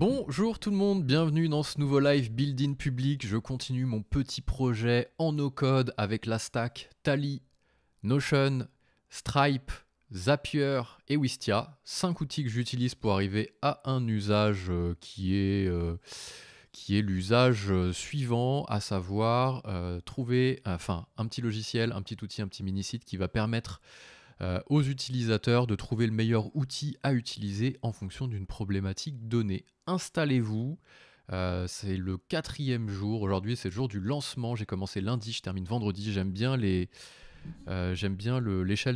Bonjour tout le monde, bienvenue dans ce nouveau live build-in public. Je continue mon petit projet en no-code avec la stack Tally, Notion, Stripe, Zapier et Wistia. 5 outils que j'utilise pour arriver à un usage qui est l'usage suivant, à savoir trouver un petit logiciel, un petit outil, un petit mini-site qui va permettre aux utilisateurs de trouver le meilleur outil à utiliser en fonction d'une problématique donnée. Installez-vous, c'est le 4e jour, aujourd'hui c'est le jour du lancement, j'ai commencé lundi, je termine vendredi, j'aime bien l'échelle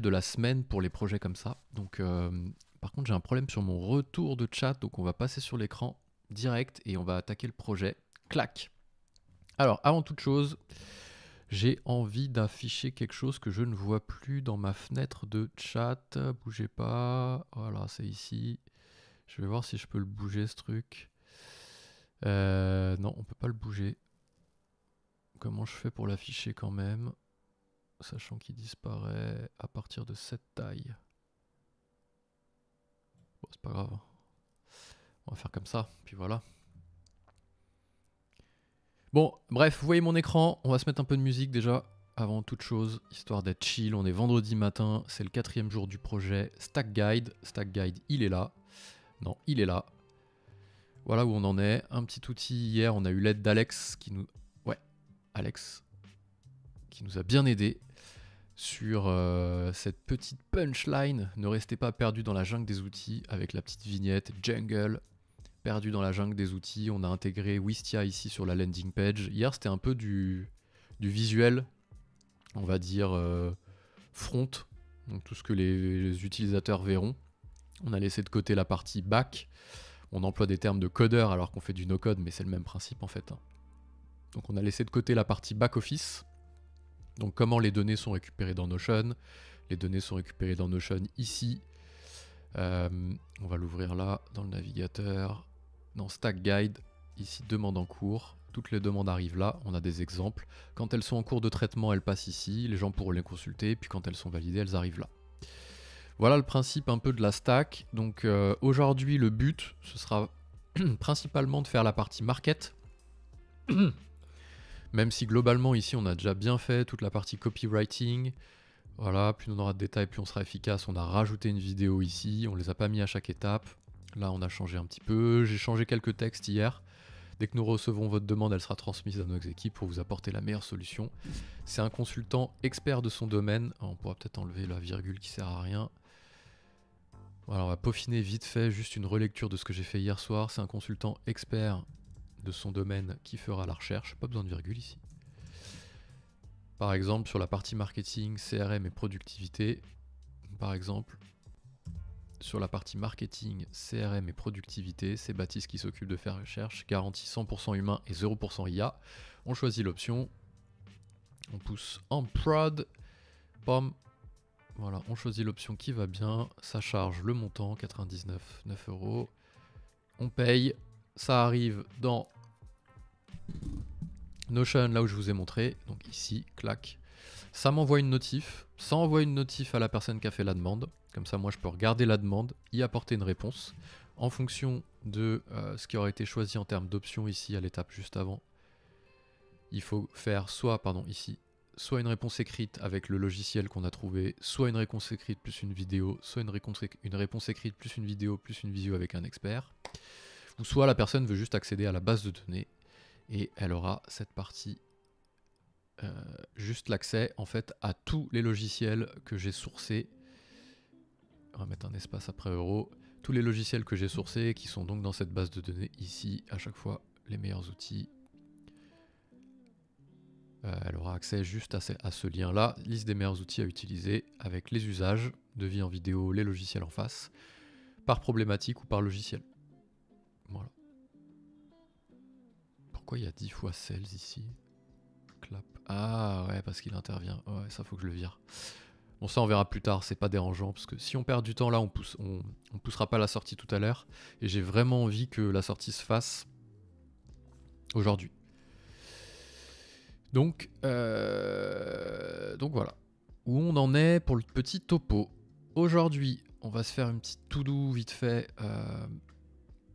de la semaine pour les projets comme ça. Donc, par contre j'ai un problème sur mon retour de chat, donc on va passer sur l'écran direct et on va attaquer le projet. Clac. Alors avant toute chose, j'ai envie d'afficher quelque chose que je ne vois plus dans ma fenêtre de chat. Bougez pas. Voilà, c'est ici. Je vais voir si je peux le bouger, ce truc. Non, on peut pas le bouger. Comment je fais pour l'afficher quand même, sachant qu'il disparaît à partir de cette taille. Bon, c'est pas grave. On va faire comme ça, puis voilà. Bon, bref, vous voyez mon écran, on va se mettre un peu de musique déjà, avant toute chose, histoire d'être chill. On est vendredi matin, c'est le 4e jour du projet Stack Guide. Stack Guide, il est là. Non, il est là. Voilà où on en est. Un petit outil hier, on a eu l'aide d'Alex qui nous... Ouais, Alex, qui nous a bien aidé sur cette petite punchline. Ne restez pas perdu dans la jungle des outils, avec la petite vignette Jungle. Perdu dans la jungle des outils, on a intégré Wistia ici sur la landing page. Hier c'était un peu du visuel, on va dire front, donc tout ce que les utilisateurs verront. On a laissé de côté la partie back, on emploie des termes de codeur alors qu'on fait du no-code, mais c'est le même principe en fait. Donc on a laissé de côté la partie back-office, donc comment les données sont récupérées dans Notion. Les données sont récupérées dans Notion ici. On va l'ouvrir là, dans le navigateur. Dans Stack Guide, ici demande en cours, toutes les demandes arrivent là, on a des exemples. Quand elles sont en cours de traitement, elles passent ici, les gens pourront les consulter, puis quand elles sont validées, elles arrivent là. Voilà le principe un peu de la stack. Donc aujourd'hui, le but, ce sera principalement de faire la partie market. Même si globalement ici, on a déjà bien fait toute la partie copywriting. Voilà, plus on aura de détails, plus on sera efficace. On a rajouté une vidéo ici, on les a pas mis à chaque étape. Là, on a changé un petit peu. J'ai changé quelques textes hier. Dès que nous recevons votre demande, elle sera transmise à nos équipes pour vous apporter la meilleure solution. C'est un consultant expert de son domaine. On pourra peut-être enlever la virgule qui sert à rien. Voilà, on va peaufiner vite fait, juste une relecture de ce que j'ai fait hier soir. C'est un consultant expert de son domaine qui fera la recherche. Pas besoin de virgule ici. Par exemple, sur la partie marketing, CRM et productivité. Par exemple, sur la partie marketing, CRM et productivité, c'est Baptiste qui s'occupe de faire recherche, garantie 100% humain et 0% IA. On choisit l'option, on pousse en prod, pom, voilà, on choisit l'option qui va bien, ça charge le montant, 99, 9 €. On paye, ça arrive dans Notion, là où je vous ai montré, donc ici, clac. Ça m'envoie une notif, ça envoie une notif à la personne qui a fait la demande. Comme ça, moi, je peux regarder la demande, y apporter une réponse. En fonction de ce qui aurait été choisi en termes d'options ici, à l'étape juste avant, il faut faire soit, ici, soit une réponse écrite avec le logiciel qu'on a trouvé, soit une réponse écrite plus une vidéo, soit une réponse écrite plus une vidéo plus une visio avec un expert. Ou soit la personne veut juste accéder à la base de données et elle aura cette partie juste l'accès en fait à tous les logiciels que j'ai sourcés. On va mettre un espace après euro. Tous les logiciels que j'ai sourcés qui sont donc dans cette base de données ici, à chaque fois les meilleurs outils. Elle aura accès juste à ce lien là, liste des meilleurs outils à utiliser avec les usages, devis en vidéo, les logiciels en face, par problématique ou par logiciel. Voilà. Pourquoi il y a 10 fois sales ici? Clap. Ah ouais, parce qu'il intervient. Ouais, ça faut que je le vire. Bon, ça on verra plus tard, c'est pas dérangeant, parce que si on perd du temps là, on poussera pas la sortie tout à l'heure, et j'ai vraiment envie que la sortie se fasse aujourd'hui. Donc voilà. Où on en est pour le petit topo. Aujourd'hui, on va se faire une petite to-do vite fait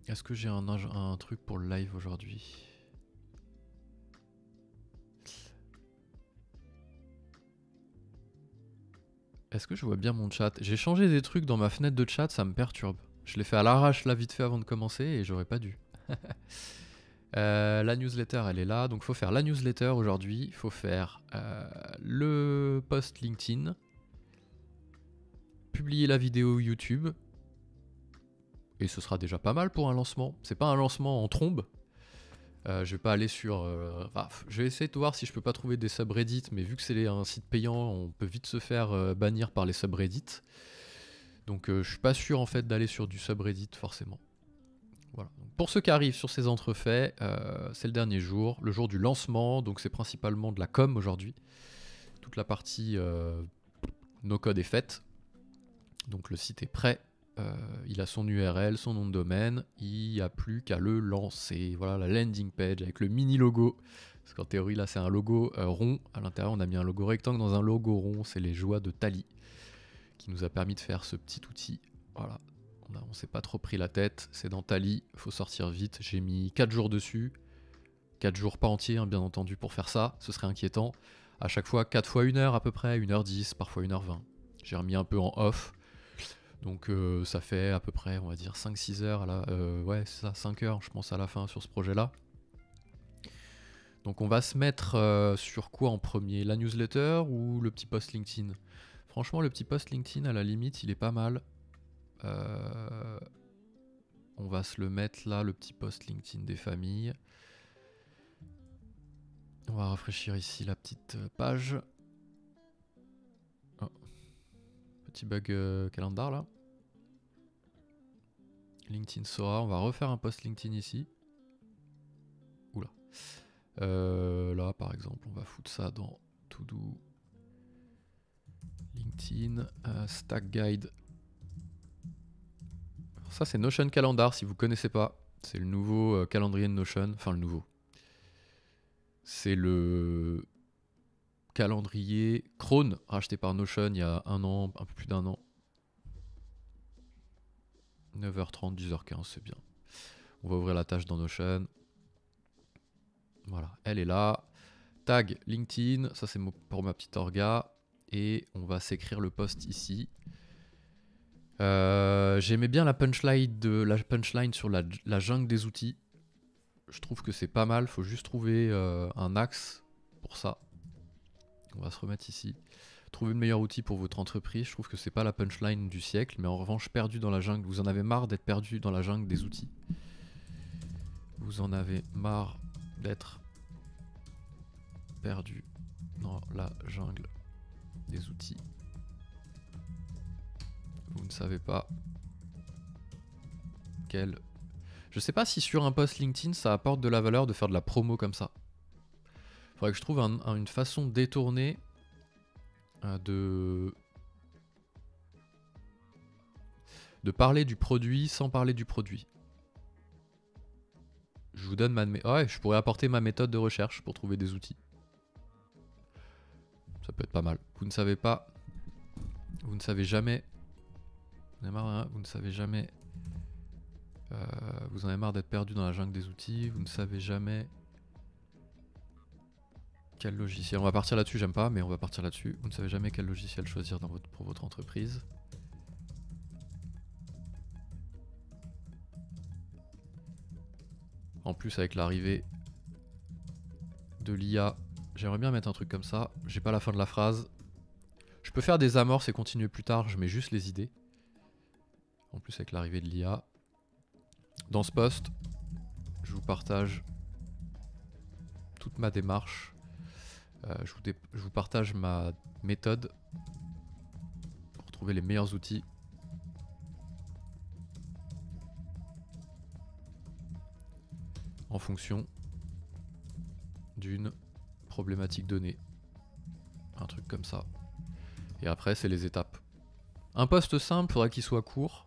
Est-ce que j'ai un truc pour le live aujourd'hui? Est-ce que je vois bien mon chat? J'ai changé des trucs dans ma fenêtre de chat, ça me perturbe. Je l'ai fait à l'arrache là vite fait avant de commencer et j'aurais pas dû. La newsletter elle est là, donc faut faire la newsletter aujourd'hui, il faut faire le post LinkedIn, publier la vidéo YouTube, et ce sera déjà pas mal pour un lancement. C'est pas un lancement en trombe. Je vais pas aller sur... je vais essayer de voir si je peux pas trouver des subreddits, mais vu que c'est un site payant, on peut vite se faire bannir par les subreddits. Donc je suis pas sûr en fait d'aller sur du subreddit forcément. Voilà. Donc, pour ceux qui arrivent sur ces entrefaits, c'est le dernier jour, le jour du lancement, donc c'est principalement de la com aujourd'hui. Toute la partie no code est faite. Donc le site est prêt. Il a son URL, son nom de domaine, il n'y a plus qu'à le lancer. Voilà la landing page avec le mini logo. Parce qu'en théorie là c'est un logo rond. À l'intérieur on a mis un logo rectangle dans un logo rond. C'est les joies de Tally qui nous a permis de faire ce petit outil. Voilà, on s'est pas trop pris la tête. C'est dans Tally, faut sortir vite. J'ai mis 4 jours dessus. 4 jours pas entiers hein, bien entendu pour faire ça. Ce serait inquiétant. À chaque fois 4 fois 1 heure à peu près, 1h10, parfois 1h20. J'ai remis un peu en off. Donc ça fait à peu près, on va dire 5-6 heures, ouais c'est ça, 5 heures je pense à la fin sur ce projet-là. Donc on va se mettre sur quoi en premier? La newsletter ou le petit post LinkedIn? Franchement le petit post LinkedIn à la limite il est pas mal. On va se le mettre là, le petit post LinkedIn des familles. On va rafraîchir ici la petite page. Oh. Petit bug calendar là. LinkedIn Sora, on va refaire un post LinkedIn ici. Oula. Là par exemple, on va foutre ça dans To Do. LinkedIn, Stack Guide. Alors ça c'est Notion Calendar si vous connaissez pas. C'est le nouveau calendrier de Notion. Enfin le nouveau. C'est le calendrier Chrome racheté par Notion il y a un an, un peu plus d'un an. 9h30, 10h15, c'est bien. On va ouvrir la tâche dans Notion. Voilà, elle est là. Tag LinkedIn, ça c'est pour ma petite orga. Et on va s'écrire le post ici. J'aimais bien la punchline sur la jungle des outils. Je trouve que c'est pas mal, faut juste trouver un axe pour ça. On va se remettre ici. Trouver le meilleur outil pour votre entreprise. Je trouve que c'est pas la punchline du siècle, mais en revanche, perdu dans la jungle. Vous en avez marre d'être perdu dans la jungle des outils. Vous en avez marre d'être perdu dans la jungle des outils. Vous ne savez pas quel... Je sais pas si sur un post LinkedIn, ça apporte de la valeur de faire de la promo comme ça. Faudrait que je trouve une façon détournée de parler du produit sans parler du produit. Je vous donne ouais, je pourrais apporter ma méthode de recherche pour trouver des outils. Ça peut être pas mal. Vous ne savez pas. Vous ne savez jamais. Vous ne savez jamais. Vous en avez marre d'être perdu dans la jungle des outils. Vous ne savez jamais quel logiciel. On va partir là-dessus, j'aime pas, mais on va partir là-dessus. Vous ne savez jamais quel logiciel choisir pour votre entreprise. En plus, avec l'arrivée de l'IA, j'aimerais bien mettre un truc comme ça. J'ai pas la fin de la phrase. Je peux faire des amorces et continuer plus tard, je mets juste les idées. En plus, avec l'arrivée de l'IA. Dans ce post, je vous partage toute ma démarche. Je vous partage ma méthode pour trouver les meilleurs outils. En fonction d'une problématique donnée. Un truc comme ça. Et après, c'est les étapes. Un post simple, faudrait qu'il soit court.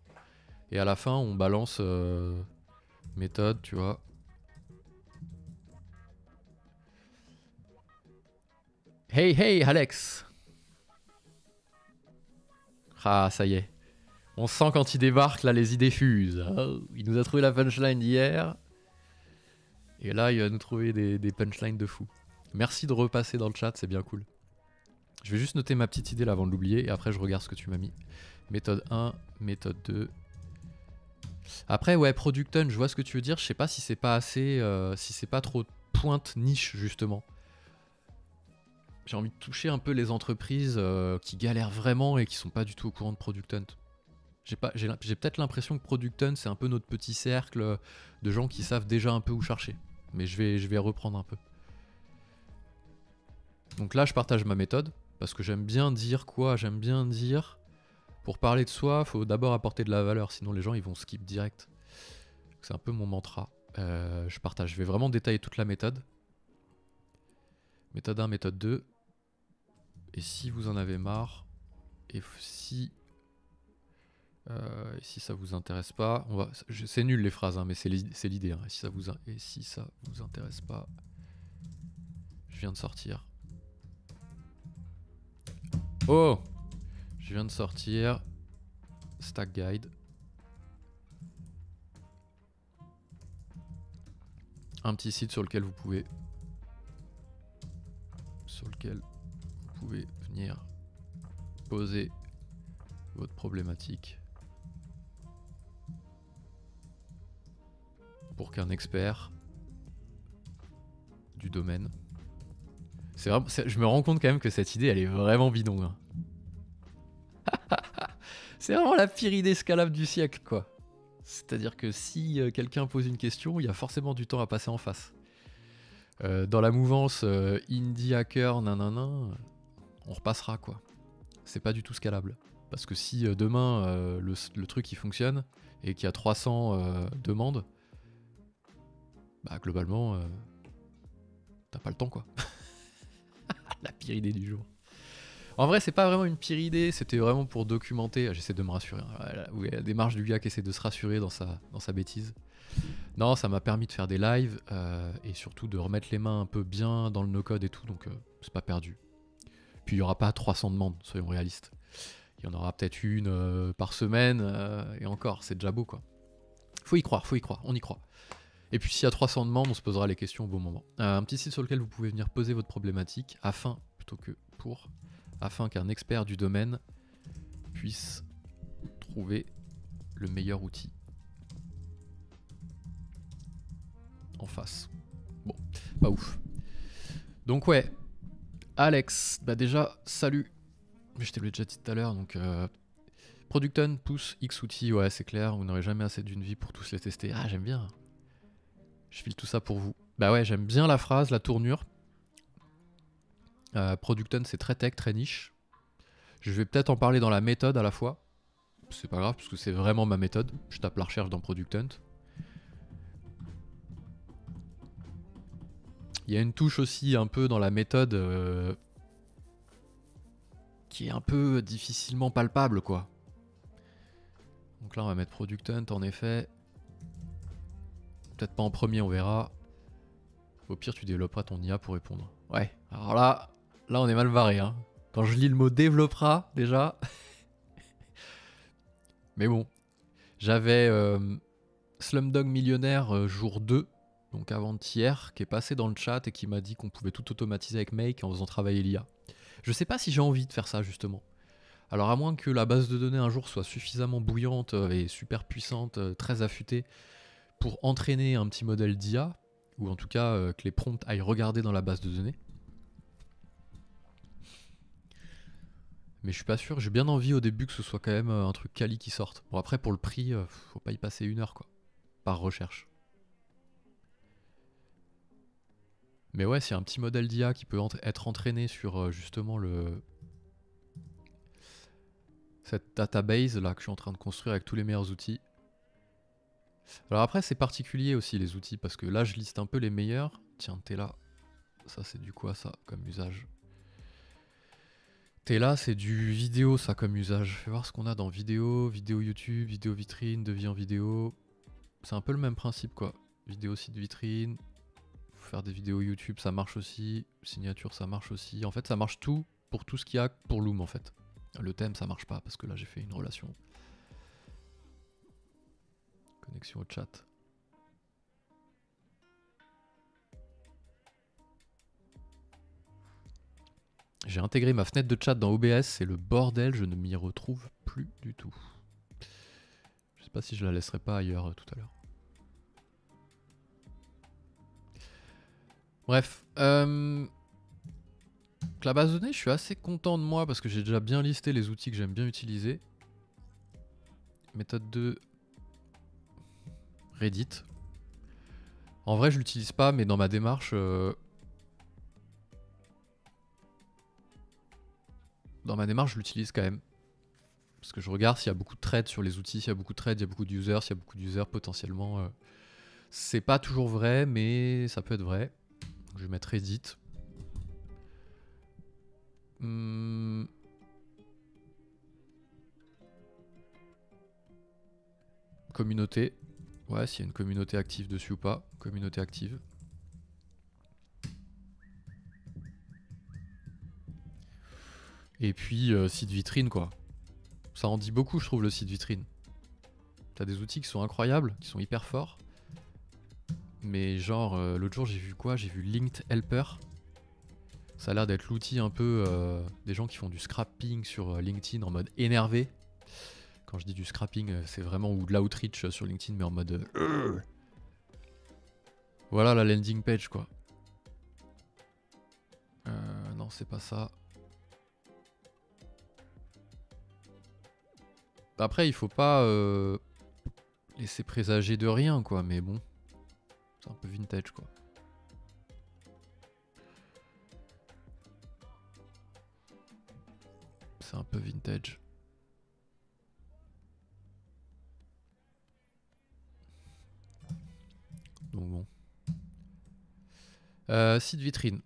Et à la fin, on balance méthode, tu vois. Hey, hey, Alex! Ah, ça y est. On sent quand il débarque, là, les idées fusent. Oh, il nous a trouvé la punchline d'hier. Et là, il va nous trouver des punchlines de fou. Merci de repasser dans le chat, c'est bien cool. Je vais juste noter ma petite idée là avant de l'oublier. Et après, je regarde ce que tu m'as mis. Méthode 1, méthode 2. Après, ouais, Producton, je vois ce que tu veux dire. Je sais pas si c'est pas assez... si c'est pas trop pointe niche, justement. J'ai envie de toucher un peu les entreprises qui galèrent vraiment et qui sont pas du tout au courant de Product Hunt. J'ai peut-être l'impression que Product Hunt, c'est un peu notre petit cercle de gens qui savent déjà un peu où chercher. Mais je vais reprendre un peu. Donc là, je partage ma méthode, parce que j'aime bien dire quoi? J'aime bien dire, pour parler de soi, faut d'abord apporter de la valeur, sinon les gens ils vont skip direct. C'est un peu mon mantra. Je partage, je vais vraiment détailler toute la méthode. Méthode 1, méthode 2. Et si vous en avez marre, et si ça vous intéresse pas, c'est nul les phrases, hein, mais c'est l'idée. Hein. Et si ça vous intéresse pas, je viens de sortir. Oh, je viens de sortir Stack Guide. Un petit site sur lequel vous pouvez venir poser votre problématique pour qu'un expert du domaine... je me rends compte quand même que cette idée elle est vraiment bidon. Hein. C'est vraiment la pire idée scalable du siècle quoi. C'est-à-dire que si quelqu'un pose une question, il y a forcément du temps à passer en face. Dans la mouvance indie hacker nanana, on repassera quoi. C'est pas du tout scalable. Parce que si demain le truc il fonctionne et qu'il y a 300 demandes, bah globalement t'as pas le temps quoi. La pire idée du jour. En vrai c'est pas vraiment une pire idée, c'était vraiment pour documenter, j'essaie de me rassurer, hein. Il y a la démarche du gars qui essaie de se rassurer dans sa bêtise. Non, ça m'a permis de faire des lives et surtout de remettre les mains un peu bien dans le no-code et tout, donc c'est pas perdu. Puis il y aura pas 300 demandes, soyons réalistes. Il y en aura peut-être une par semaine, et encore, c'est déjà beau quoi. Faut y croire, on y croit. Et puis s'il y a 300 demandes, on se posera les questions au bon moment. Un petit site sur lequel vous pouvez venir poser votre problématique, afin qu'un expert du domaine puisse trouver le meilleur outil en face. Bon, pas ouf. Donc ouais, Alex, bah déjà, salut. Je te l'ai déjà dit tout à l'heure, donc... Producton pousse X outils, ouais c'est clair, vous n'aurez jamais assez d'une vie pour tous les tester. Ah j'aime bien. Je file tout ça pour vous. Bah ouais, j'aime bien la phrase, la tournure. Producton c'est très tech, très niche. Je vais peut-être en parler dans la méthode à la fois. C'est pas grave, parce que c'est vraiment ma méthode. Je tape la recherche dans Product Hunt. Il y a une touche aussi un peu dans la méthode qui est un peu difficilement palpable quoi. Donc là on va mettre Product Hunt en effet. Peut-être pas en premier, on verra. Au pire tu développeras ton IA pour répondre. Ouais, alors là on est mal barré hein. Quand je lis le mot développera déjà. Mais bon. J'avais Slumdog Millionnaire jour 2, donc avant-hier, qui est passé dans le chat et qui m'a dit qu'on pouvait tout automatiser avec Make en faisant travailler l'IA. Je sais pas si j'ai envie de faire ça justement. Alors à moins que la base de données un jour soit suffisamment bouillante et super puissante, très affûtée, pour entraîner un petit modèle d'IA, ou en tout cas que les prompts aillent regarder dans la base de données. Mais je suis pas sûr, j'ai bien envie au début que ce soit quand même un truc quali qui sorte. Bon après pour le prix, faut pas y passer 1 heure quoi, par recherche. Mais ouais, c'est un petit modèle d'IA qui peut être entraîné sur justement cette database là que je suis en train de construire avec tous les meilleurs outils. Alors après c'est particulier aussi les outils parce que là je liste un peu les meilleurs. Tiens, t'es là. Ça c'est du quoi ça comme usage? T'es là, c'est du vidéo ça comme usage. Fais voir ce qu'on a dans vidéo, vidéo YouTube, vidéo vitrine, devis en vidéo. C'est un peu le même principe quoi. Vidéo site vitrine. Faire des vidéos YouTube ça marche aussi. Signature ça marche aussi. En fait ça march tout pour tout ce qu'il y a pour Loom en fait. Le thème ça marche pas parce que là j'ai fait une relation. Connexion au chat. J'ai intégré ma fenêtre de chat dans OBS, c'est le bordel, je ne m'y retrouve plus du tout. Je sais pas si je la laisserai pas ailleurs tout à l'heure. Bref, la base de données, je suis assez content de moi parce que j'ai déjà bien listé les outils que j'aime bien utiliser. Méthode 2, Reddit. En vrai, je l'utilise pas, mais dans ma démarche... Dans ma démarche, je l'utilise quand même. Parce que je regarde s'il y a beaucoup de trades sur les outils, s'il y a beaucoup de trades, il y a beaucoup d'users, s'il y a beaucoup d'users potentiellement. C'est pas toujours vrai, mais ça peut être vrai. Donc, je vais mettre Reddit. Communauté. Ouais, s'il y a une communauté active dessus ou pas. Communauté active. Et puis, site vitrine, quoi. Ça en dit beaucoup, je trouve, le site vitrine. T'as des outils qui sont incroyables, qui sont hyper forts. Mais genre, l'autre jour, j'ai vu quoi? J'ai vu Linked Helper. Ça a l'air d'être l'outil un peu des gens qui font du scrapping sur LinkedIn en mode énervé. Quand je dis du scrapping, c'est vraiment ou de l'outreach sur LinkedIn, mais en mode... Voilà la landing page, quoi. Non, c'est pas ça. Après, il faut pas laisser présager de rien, quoi. Mais bon, c'est un peu vintage, quoi. C'est un peu vintage. Donc bon. Site vitrine.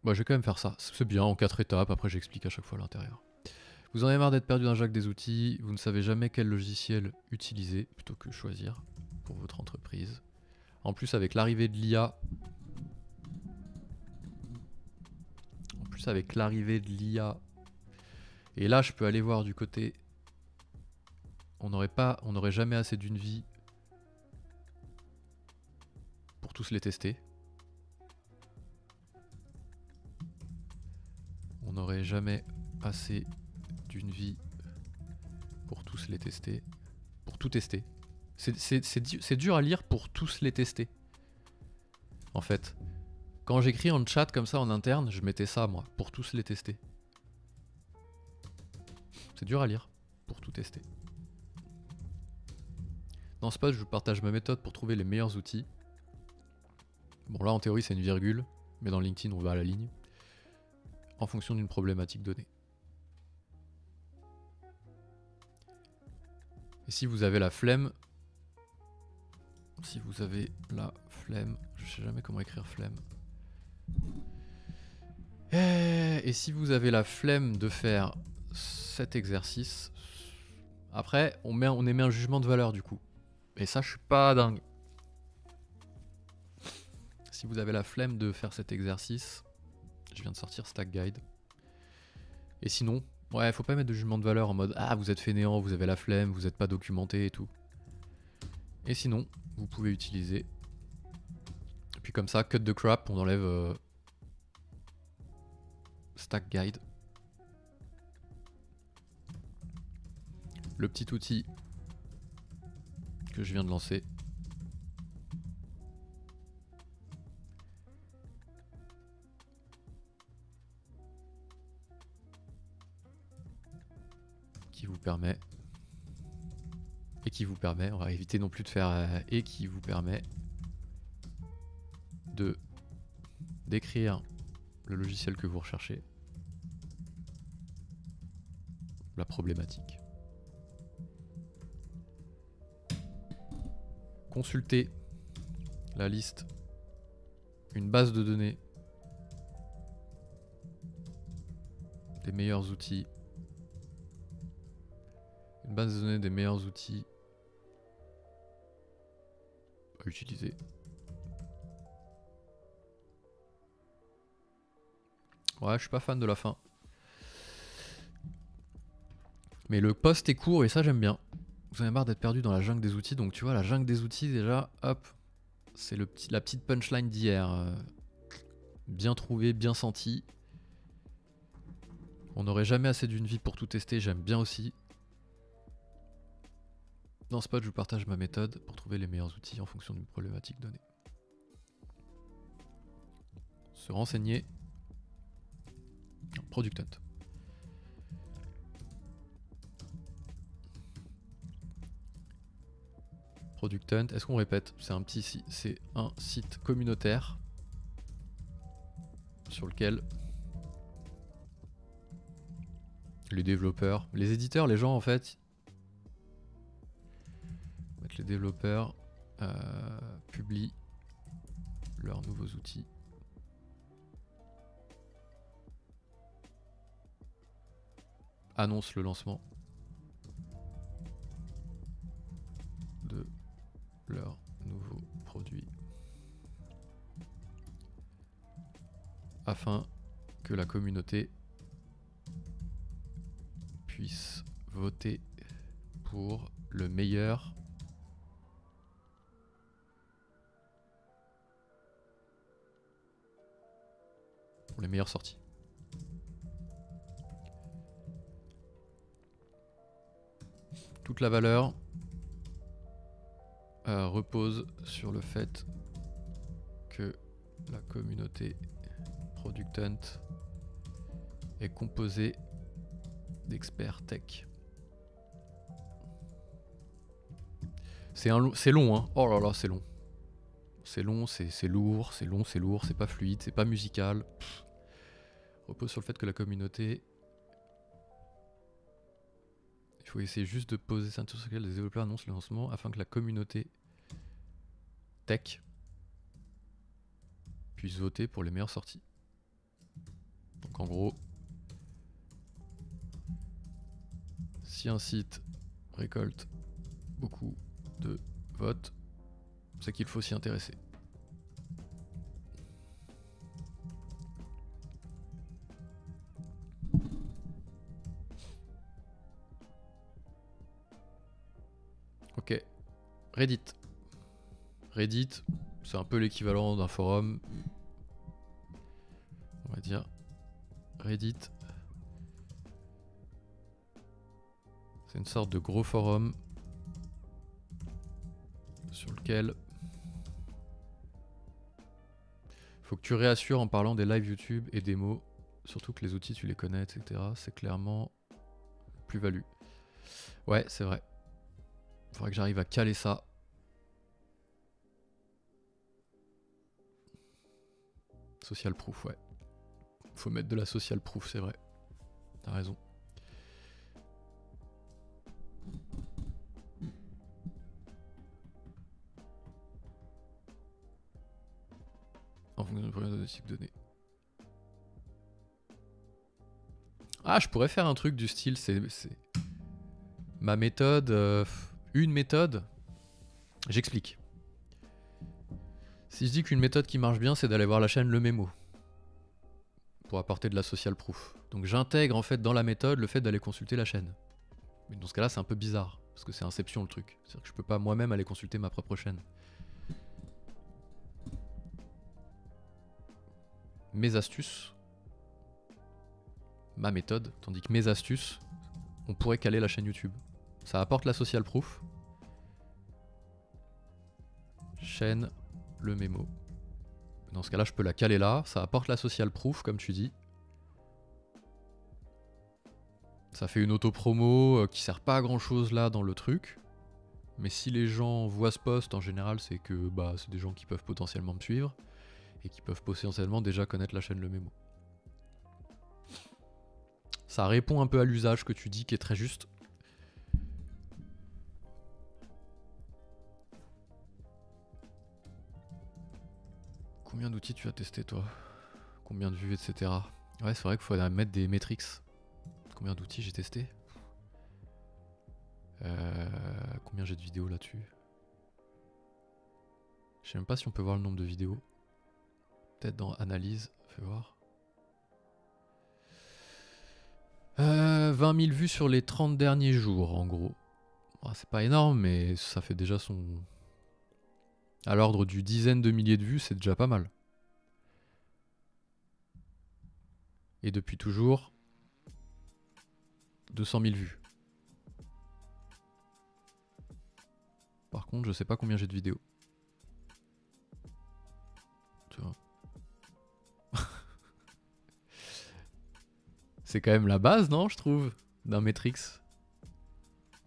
Bah, je vais quand même faire ça. C'est bien en 4 étapes. Après, j'explique à chaque fois l'intérieur. Vous en avez marre d'être perdu dans le Jacques des outils. Vous ne savez jamais quel logiciel utiliser plutôt que choisir pour votre entreprise. En plus, avec l'arrivée de l'IA... Et là, je peux aller voir du côté... On n'aurait jamais assez d'une vie pour tous les tester. On n'aurait jamais assez d'une vie pour tous les tester. Pour tout tester. C'est dur à lire pour tous les tester. En fait. Quand j'écris en chat comme ça en interne, je mettais ça moi. Pour tous les tester. C'est dur à lire. Pour tout tester. Dans ce post, je vous partage ma méthode pour trouver les meilleurs outils. Bon là en théorie c'est une virgule. Mais dans LinkedIn on va à la ligne. En fonction d'une problématique donnée. Et si vous avez la flemme, je sais jamais comment écrire flemme. Et si vous avez la flemme de faire cet exercice, après on émet un jugement de valeur du coup. Et ça je suis pas dingue. Si vous avez la flemme de faire cet exercice, je viens de sortir Stack Guide. Et sinon, ouais, faut pas mettre de jugement de valeur en mode ah vous êtes fainéant, vous avez la flemme, vous êtes pas documenté et tout. Et sinon, vous pouvez utiliser. Et puis comme ça, cut the crap, on enlève Stack Guide. Le petit outil que je viens de lancer. Qui vous permet. Et qui vous permet, on va éviter non plus de faire et qui vous permet de d'écrire le logiciel que vous recherchez. La problématique. Consulter la liste, une base de données des meilleurs outils, une base de données des meilleurs outils à utiliser. Ouais, je suis pas fan de la fin. Mais le post est court et ça j'aime bien. Vous en avez marre d'être perdu dans la jungle des outils, donc tu vois, la jungle des outils, déjà, hop, c'est la petite punchline d'hier. Bien trouvé, bien senti. On n'aurait jamais assez d'une vie pour tout tester, j'aime bien aussi. Dans ce pod, je vous partage ma méthode pour trouver les meilleurs outils en fonction d'une problématique donnée. Se renseigner. Product Hunt. Product Hunt, est-ce qu'on répète? C'est un site communautaire sur lequel les développeurs, les éditeurs, les gens en fait, les développeurs publient leurs nouveaux outils. Annonce le lancement de leurs nouveaux produits afin que la communauté puisse voter pour le meilleur pour les meilleures sorties. Toute la valeur repose sur le fait que la communauté Product Hunt est composée d'experts tech. C'est long, hein. Oh là là, c'est long. C'est long, c'est lourd, c'est pas fluide, c'est pas musical. Repose sur le fait que la communauté... Il faut essayer juste de poser ça sur lequel les développeurs annoncent le lancement afin que la communauté tech puisse voter pour les meilleures sorties. Donc en gros, si un site récolte beaucoup de votes, c'est qu'il faut s'y intéresser. Ok, Reddit. Reddit, c'est un peu l'équivalent d'un forum. On va dire Reddit. C'est une sorte de gros forum sur lequel faut que tu réassures en parlant des lives YouTube et démos, surtout que les outils tu les connais, etc. C'est clairement plus-value. Ouais, c'est vrai. Faudrait que j'arrive à caler ça. Social proof, ouais. Faut mettre de la social proof, c'est vrai. T'as raison. En fonction de première type de données. Ah, je pourrais faire un truc du style, c'est ma méthode, une méthode. J'explique. Si je dis qu'une méthode qui marche bien, c'est d'aller voir la chaîne Le Mémo pour apporter de la social proof. Donc j'intègre en fait dans la méthode le fait d'aller consulter la chaîne. Mais dans ce cas-là, c'est un peu bizarre parce que c'est Inception le truc. C'est-à-dire que je peux pas moi-même aller consulter ma propre chaîne. Mes astuces, ma méthode, tandis que mes astuces, on pourrait caler la chaîne YouTube. Ça apporte la social proof. Chaîne Le Mémo. Dans ce cas-là, je peux la caler là. Ça apporte la social proof, comme tu dis. Ça fait une auto-promo qui sert pas à grand-chose là dans le truc. Mais si les gens voient ce post, en général, c'est que bah, c'est des gens qui peuvent potentiellement me suivre et qui peuvent potentiellement déjà connaître la chaîne Le Mémo. Ça répond un peu à l'usage que tu dis, qui est très juste. Combien d'outils tu as testé toi? Combien de vues, etc. Ouais, c'est vrai qu'il faudrait mettre des metrics. Combien d'outils j'ai testé? Combien j'ai de vidéos là-dessus? Je sais même pas si on peut voir le nombre de vidéos. Peut-être dans analyse, fais voir. 20 000 vues sur les 30 derniers jours en gros. Oh, c'est pas énorme, mais ça fait déjà son... À l'ordre du dizaine de milliers de vues, c'est déjà pas mal. Et depuis toujours, 200 000 vues. Par contre, je sais pas combien j'ai de vidéos. Tu vois. C'est quand même la base, non, je trouve, d'un Matrix.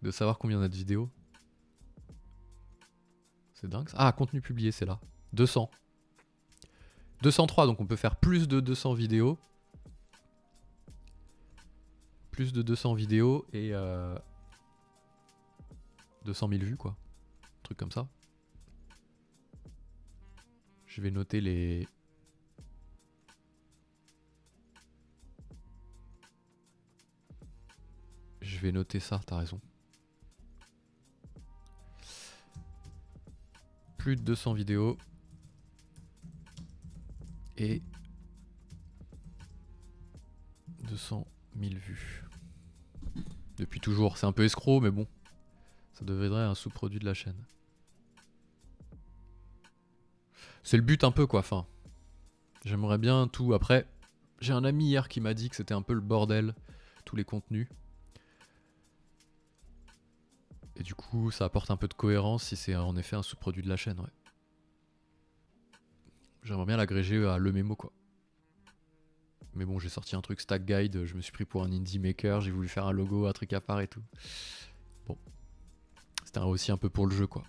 De savoir combien on a de vidéos. C'est dingue ça. Ah, contenu publié, c'est là. 200. 203, donc on peut faire plus de 200 vidéos. Plus de 200 vidéos et 200 000 vues, quoi. Un truc comme ça. Je vais noter les... Je vais noter ça, t'as raison. Plus de 200 vidéos. Et 200 000 vues. Depuis toujours. C'est un peu escroc, mais bon. Ça deviendrait un sous-produit de la chaîne. C'est le but un peu, quoi. Enfin, j'aimerais bien tout. Après, j'ai un ami hier qui m'a dit que c'était un peu le bordel, tous les contenus. Et du coup, ça apporte un peu de cohérence si c'est en effet un sous-produit de la chaîne, ouais. J'aimerais bien l'agréger à Le Mémo, quoi. Mais bon, j'ai sorti un truc Stack Guide, je me suis pris pour un indie maker, j'ai voulu faire un logo, un truc à part et tout. Bon. C'était aussi un peu pour le jeu, quoi.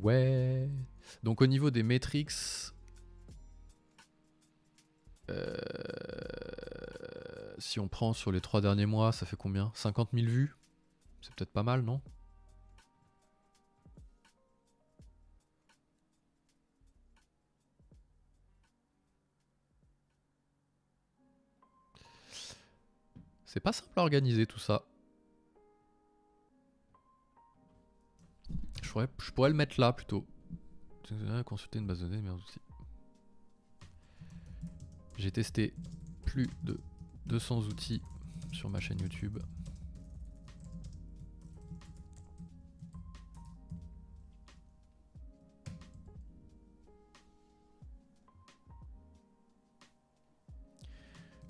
Ouais. Donc au niveau des métriques... si on prend sur les 3 derniers mois, ça fait combien? 50 000 vues? C'est peut-être pas mal, non? C'est pas simple à organiser tout ça. Je pourrais le mettre là plutôt. Consulter une base de données, mais aussi. J'ai testé plus de 200 outils sur ma chaîne YouTube.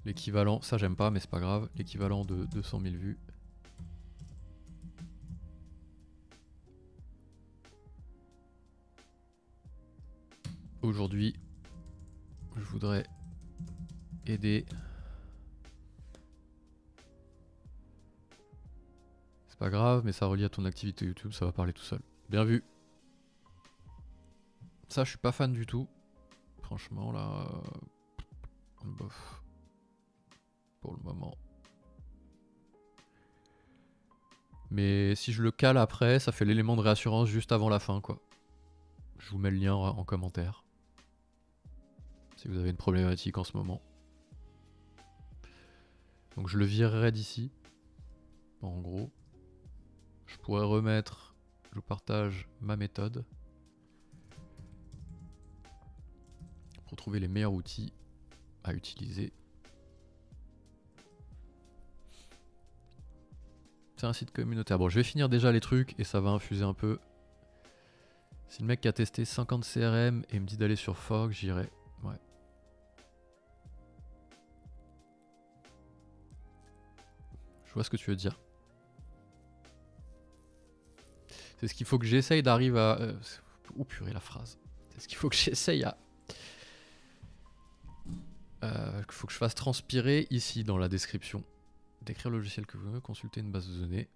L'équivalent, ça j'aime pas mais c'est pas grave, l'équivalent de 200 000 vues. Aujourd'hui, je voudrais aider. C'est pas grave, mais ça relie à ton activité YouTube, ça va parler tout seul. Bien vu. Ça, je suis pas fan du tout. Franchement, là... bof. Pour le moment. Mais si je le cale après, ça fait l'élément de réassurance juste avant la fin, quoi. Je vous mets le lien en commentaire. Si vous avez une problématique en ce moment. Donc je le virerai d'ici. En gros. Je pourrais remettre... Je vous partage ma méthode. Pour trouver les meilleurs outils à utiliser. C'est un site communautaire. Bon, je vais finir déjà les trucs et ça va infuser un peu. Si le mec qui a testé 50 CRM et me dit d'aller sur Fog, j'irai. Ouais. Je vois ce que tu veux dire. C'est ce qu'il faut que j'essaye d'arriver à... oh purée la phrase. C'est ce qu'il faut que j'essaye à... faut que je fasse transpirer ici dans la description. Décrire le logiciel que vous voulez, consulter une base de données.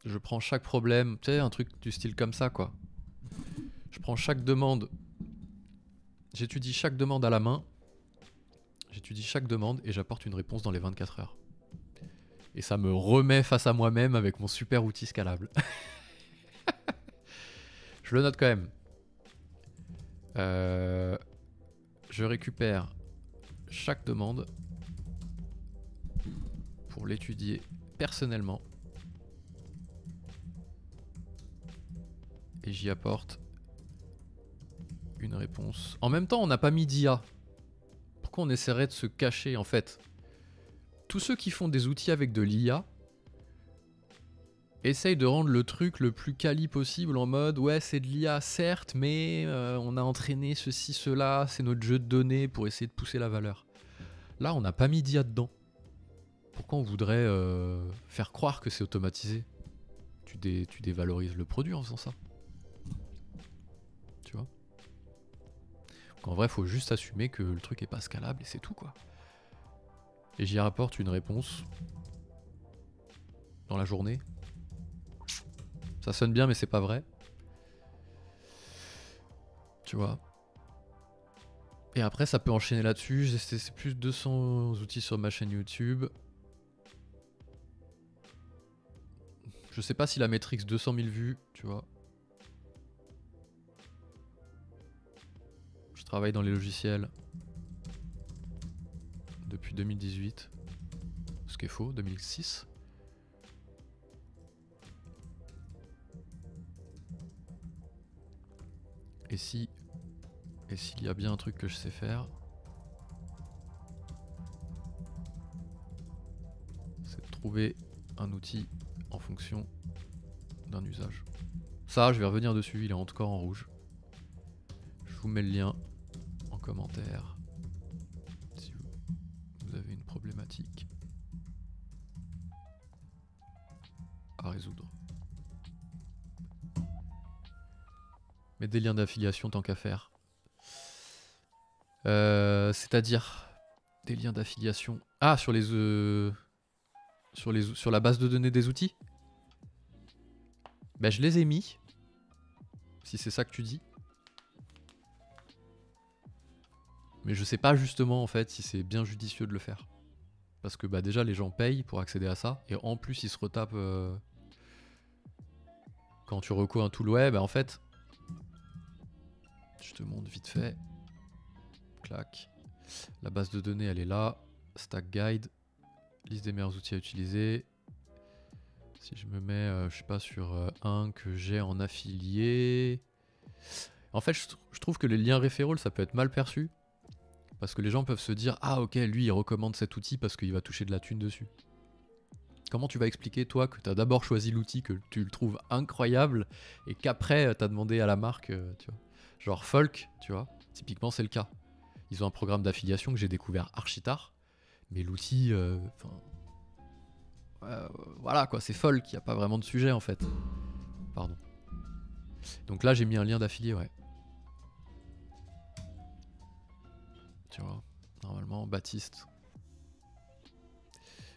Je prends chaque problème, tu sais, un truc du style comme ça, quoi. Je prends chaque demande. J'étudie chaque demande à la main. J'étudie chaque demande et j'apporte une réponse dans les 24 heures. Et ça me remet face à moi-même avec mon super outil scalable. Je le note quand même. Je récupère chaque demande pour l'étudier personnellement. Et j'y apporte une réponse. En même temps, on n'a pas mis d'IA. Pourquoi on essaierait de se cacher en fait? Tous ceux qui font des outils avec de l'IA essayent de rendre le truc le plus quali possible en mode ouais c'est de l'IA certes mais on a entraîné ceci, cela, c'est notre jeu de données pour essayer de pousser la valeur. Là on n'a pas mis d'IA dedans. Pourquoi on voudrait faire croire que c'est automatisé? Tu dévalorises le produit en faisant ça. Tu vois? Donc en vrai faut juste assumer que le truc est pas scalable et c'est tout quoi. Et j'y rapporte une réponse dans la journée. Ça sonne bien mais c'est pas vrai. Tu vois. Et après ça peut enchaîner là-dessus. C'est plus de 200 outils sur ma chaîne YouTube. Je sais pas si la métrique 200 000 vues, tu vois. Je travaille dans les logiciels depuis 2018. Ce qui est faux, 2006. Et s'il y a bien un truc que je sais faire, c'est de trouver un outil en fonction d'un usage. Ça, je vais revenir dessus, il est encore en rouge. Je vous mets le lien en commentaire si vous avez une problématique à résoudre. Mais des liens d'affiliation tant qu'à faire. C'est-à-dire des liens d'affiliation. Ah, sur la base de données des outils. Ben je les ai mis. Si c'est ça que tu dis. Mais je sais pas justement en fait si c'est bien judicieux de le faire. Parce que bah déjà les gens payent pour accéder à ça. Et en plus ils se retapent quand tu recours un tool web. En fait, je te montre vite fait. Clac. La base de données elle est là. Stack guide. Liste des meilleurs outils à utiliser. Si je me mets, je sais pas, sur un que j'ai en affilié. En fait, je trouve que les liens référents, ça peut être mal perçu. Parce que les gens peuvent se dire, ah ok, lui il recommande cet outil parce qu'il va toucher de la thune dessus. Comment tu vas expliquer, toi, que tu as d'abord choisi l'outil, que tu le trouves incroyable, et qu'après, tu as demandé à la marque, tu vois. Genre Folk, tu vois, typiquement c'est le cas. Ils ont un programme d'affiliation que j'ai découvert archi tard, mais l'outil, voilà quoi, c'est Folk, il n'y a pas vraiment de sujet en fait. Pardon. Donc là j'ai mis un lien d'affilié, ouais. Tu vois, normalement Baptiste.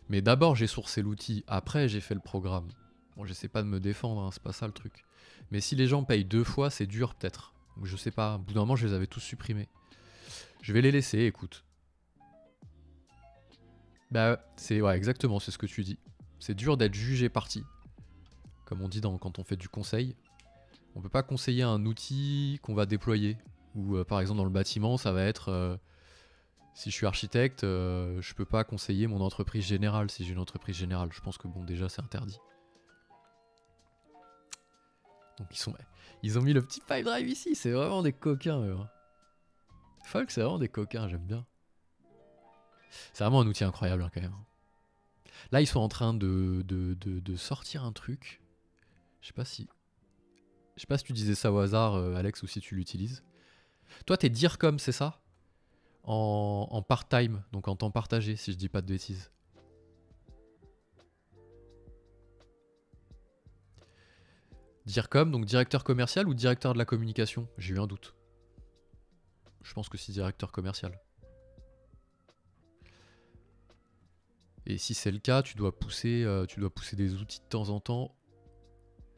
Mais d'abord j'ai sourcé l'outil, après j'ai fait le programme. Bon, j'essaie pas de me défendre, hein, c'est pas ça le truc. Mais si les gens payent 2 fois, c'est dur peut-être. Donc je sais pas, au bout d'un moment je les avais tous supprimés. Je vais les laisser, écoute. Bah c'est ouais, exactement, c'est ce que tu dis. C'est dur d'être jugé parti. Comme on dit quand on fait du conseil. On peut pas conseiller un outil qu'on va déployer. Ou par exemple dans le bâtiment, ça va être... si je suis architecte, je peux pas conseiller mon entreprise générale si j'ai une entreprise générale. Je pense que bon déjà c'est interdit. Donc ils ont mis le petit pipe drive ici, c'est vraiment des coquins eux. Folk c'est vraiment des coquins, j'aime bien. C'est vraiment un outil incroyable hein, quand même. Là ils sont en train de sortir un truc. Je sais pas si tu disais ça au hasard Alex ou si tu l'utilises. Toi t'es DIRCOM c'est ça? En part-time, donc en temps partagé si je dis pas de bêtises. DIRCOM, donc directeur commercial ou directeur de la communication? J'ai eu un doute. Je pense que c'est directeur commercial. Et si c'est le cas, tu dois pousser des outils de temps en temps.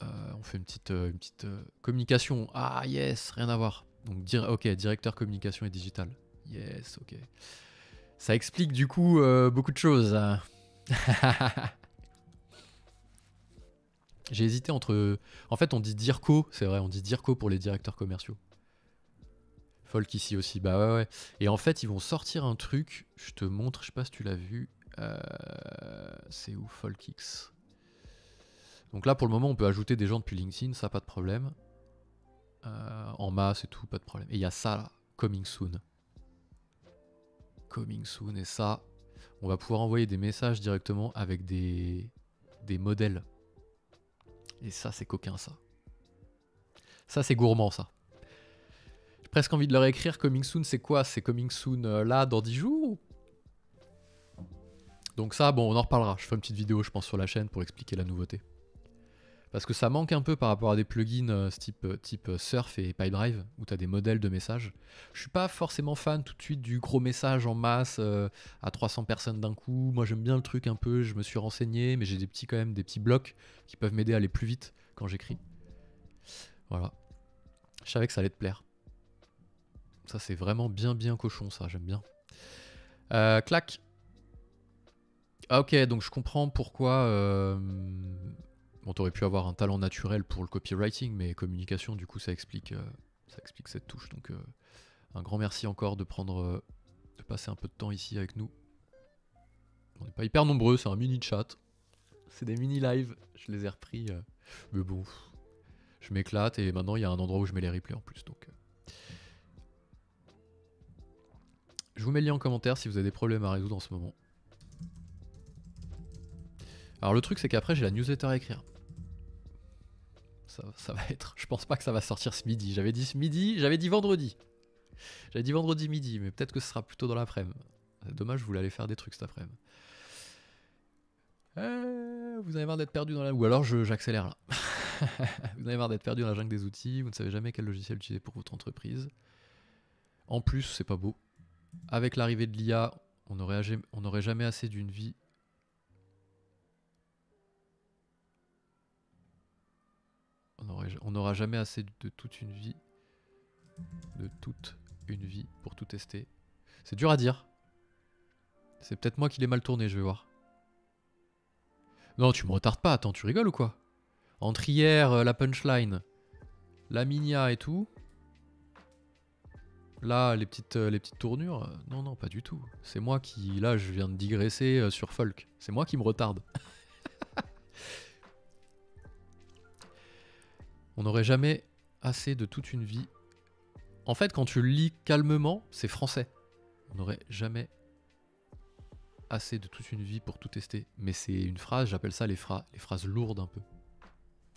On fait une petite communication. Ah yes, rien à voir. Donc ok, directeur communication et digital. Yes, ok. Ça explique du coup beaucoup de choses. J'ai hésité entre... En fait, on dit DIRCO, c'est vrai, on dit DIRCO pour les directeurs commerciaux. Folk ici aussi, bah ouais. Et en fait, ils vont sortir un truc, je te montre, je sais pas si tu l'as vu. C'est où FolkX? Donc là, pour le moment, on peut ajouter des gens depuis LinkedIn, ça pas de problème. en masse et tout, pas de problème. Et il y a ça là, coming soon. Coming soon, et ça, on va pouvoir envoyer des messages directement avec des modèles. Et ça, c'est coquin, ça. Ça, c'est gourmand, ça. J'ai presque envie de leur écrire coming soon, c'est quoi? C'est coming soon là, dans 10 jours? Donc ça, bon, on en reparlera. Je ferai une petite vidéo, je pense, sur la chaîne pour expliquer la nouveauté. Parce que ça manque un peu par rapport à des plugins type Surf et PyDrive, où tu as des modèles de messages. Je suis pas forcément fan tout de suite du gros message en masse à 300 personnes d'un coup. Moi j'aime bien le truc un peu, je me suis renseigné, mais j'ai quand même des petits blocs qui peuvent m'aider à aller plus vite quand j'écris. Voilà. Je savais que ça allait te plaire. Ça c'est vraiment bien cochon, ça, j'aime bien. Clac. Ah ok, donc je comprends pourquoi... Bon, t'aurais pu avoir un talent naturel pour le copywriting, mais communication, du coup, ça explique cette touche. Donc, un grand merci encore de passer un peu de temps ici avec nous. On n'est pas hyper nombreux, c'est un mini chat. C'est des mini lives, je les ai repris. Mais bon, je m'éclate et maintenant il y a un endroit où je mets les replays en plus. Donc, je vous mets le lien en commentaire si vous avez des problèmes à résoudre en ce moment. Alors le truc c'est qu'après j'ai la newsletter à écrire. Ça va être... Je pense pas que ça va sortir ce midi. J'avais dit ce midi, j'avais dit vendredi. J'avais dit vendredi midi, mais peut-être que ce sera plutôt dans l'après-midi. Dommage, je voulais aller faire des trucs cet après-midi. Vous avez marre d'être perdu dans la... Ou alors j'accélère là. Vous avez marre d'être perdu dans la jungle des outils, vous ne savez jamais quel logiciel utiliser pour votre entreprise. En plus, c'est pas beau. Avec l'arrivée de l'IA, on n'aurait jamais assez d'une vie... On n'aura jamais assez de toute une vie. De toute une vie pour tout tester. C'est dur à dire. C'est peut-être moi qui l'ai mal tourné, je vais voir. Non, tu me retardes pas, attends, tu rigoles ou quoi? Entre hier, la punchline, la minia et tout. Là, les petites tournures. Non, pas du tout. C'est moi qui, là, je viens de digresser sur folk. C'est moi qui me retarde. On n'aurait jamais assez de toute une vie. En fait, quand tu le lis calmement, c'est français. On n'aurait jamais assez de toute une vie pour tout tester. Mais c'est une phrase, j'appelle ça les phrases lourdes un peu.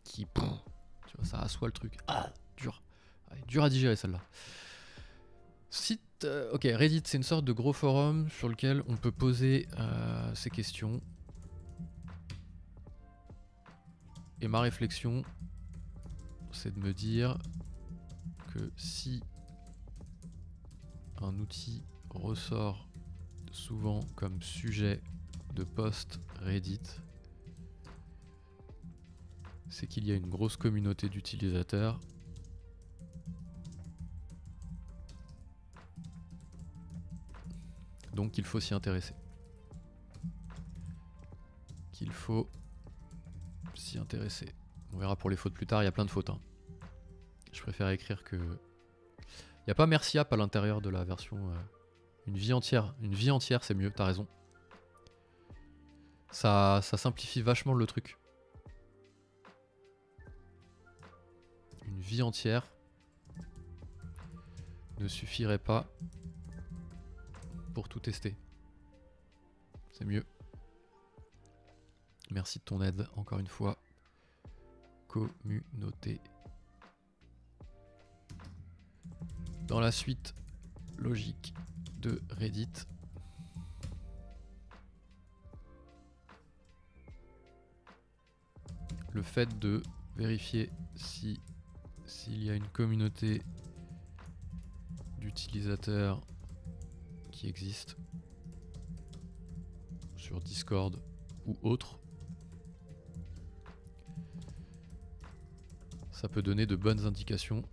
Qui... Tu vois, ça assoit le truc. Ah, dur. Ouais, dur à digérer celle-là. Site... ok, Reddit, c'est une sorte de gros forum sur lequel on peut poser ces questions. Et ma réflexion, c'est de me dire que si un outil ressort souvent comme sujet de post Reddit, c'est qu'il y a une grosse communauté d'utilisateurs donc il faut s'y intéresser. On verra pour les fautes plus tard, il y a plein de fautes. Hein. Je préfère écrire que... Il n'y a pas merci app à l'intérieur de la version... Une vie entière c'est mieux, t'as raison. Ça simplifie vachement le truc. Une vie entière ne suffirait pas pour tout tester. C'est mieux. Merci de ton aide, encore une fois. Communauté. Dans la suite logique de Reddit. Le fait de vérifier s'il y a une communauté d'utilisateurs qui existe sur Discord ou autre, ça peut donner de bonnes indications.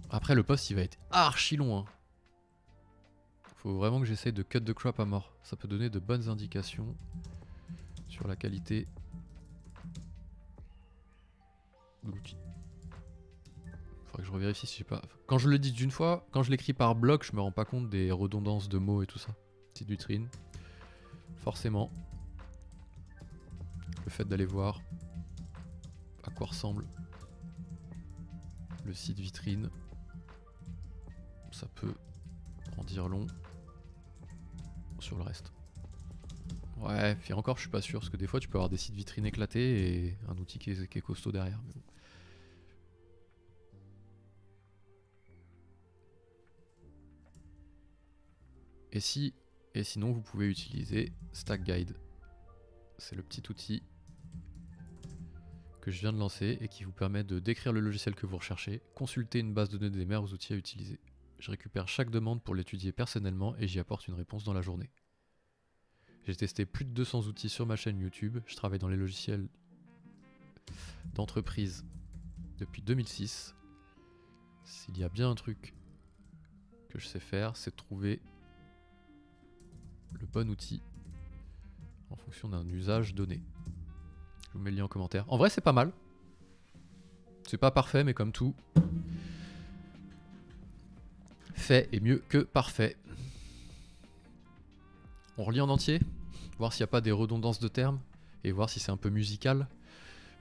Après le post il va être archi long hein. Faut vraiment que j'essaye de cut the crap à mort. Ça peut donner de bonnes indications sur la qualité de l'outil. Faudrait que je revérifie si j'ai pas... Quand je le dis d'une fois, quand je l'écris par bloc, je me rends pas compte des redondances de mots et tout ça. Petite vitrine. Forcément. Le fait d'aller voir à quoi ressemble le site vitrine, ça peut en dire long sur le reste. Ouais, puis encore je suis pas sûr, parce que des fois tu peux avoir des sites vitrines éclatés et un outil qui est costaud derrière. Mais bon. Et sinon vous pouvez utiliser Stack Guide. C'est le petit outil que je viens de lancer et qui vous permet de décrire le logiciel que vous recherchez, consulter une base de données des meilleurs outils à utiliser. Je récupère chaque demande pour l'étudier personnellement et j'y apporte une réponse dans la journée. J'ai testé plus de 200 outils sur ma chaîne YouTube, je travaille dans les logiciels d'entreprise depuis 2006. S'il y a bien un truc que je sais faire, c'est de trouver le bon outil en fonction d'un usage donné. Je vous mets le lien en commentaire. En vrai, c'est pas mal. C'est pas parfait, mais comme tout, fait est mieux que parfait. On relit en entier, voir s'il n'y a pas des redondances de termes, et voir si c'est un peu musical.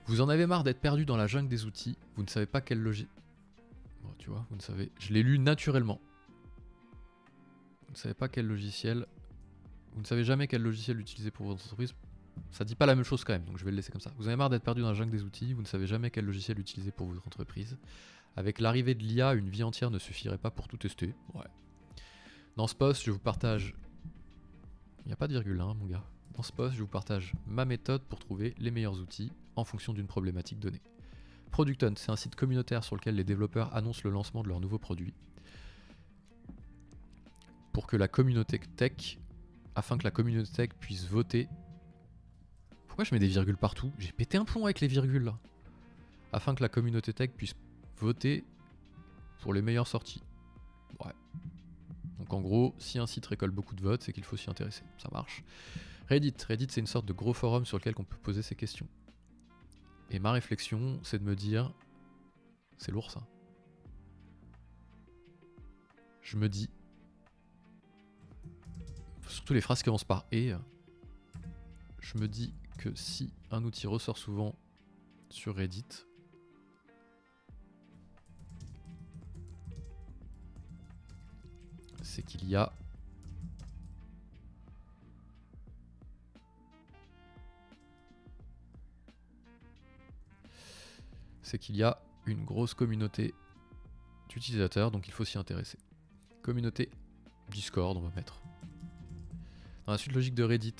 Vous en avez marre d'être perdu dans la jungle des outils, vous ne savez pas quel logiciel... Bon, tu vois, vous ne savez... Je l'ai lu naturellement. Vous ne savez pas quel logiciel... Vous ne savez jamais quel logiciel utiliser pour votre entreprise. Ça dit pas la même chose quand même, donc je vais le laisser comme ça. Vous avez marre d'être perdu dans la jungle des outils, vous ne savez jamais quel logiciel utiliser pour votre entreprise. Avec l'arrivée de l'IA, une vie entière ne suffirait pas pour tout tester. Ouais. Dans ce post, je vous partage... Il n'y a pas de virgule, hein, mon gars. Dans ce post, je vous partage ma méthode pour trouver les meilleurs outils en fonction d'une problématique donnée. Product Hunt, c'est un site communautaire sur lequel les développeurs annoncent le lancement de leurs nouveaux produits. Pour que la communauté tech, afin que la communauté tech puisse voter. Pourquoi je mets des virgules partout? J'ai pété un plomb avec les virgules là. Afin que la communauté tech puisse voter pour les meilleures sorties. Ouais. Donc en gros, si un site récolte beaucoup de votes, c'est qu'il faut s'y intéresser. Ça marche. Reddit, c'est une sorte de gros forum sur lequel on peut poser ses questions. Et ma réflexion, c'est de me dire... C'est lourd ça. Je me dis... Surtout les phrases qui commencent par « et ». Je me dis que si un outil ressort souvent sur Reddit... c'est qu'il y a... c'est qu'il y a une grosse communauté d'utilisateurs, donc il faut s'y intéresser. Communauté Discord, on va mettre. Dans la suite logique de Reddit,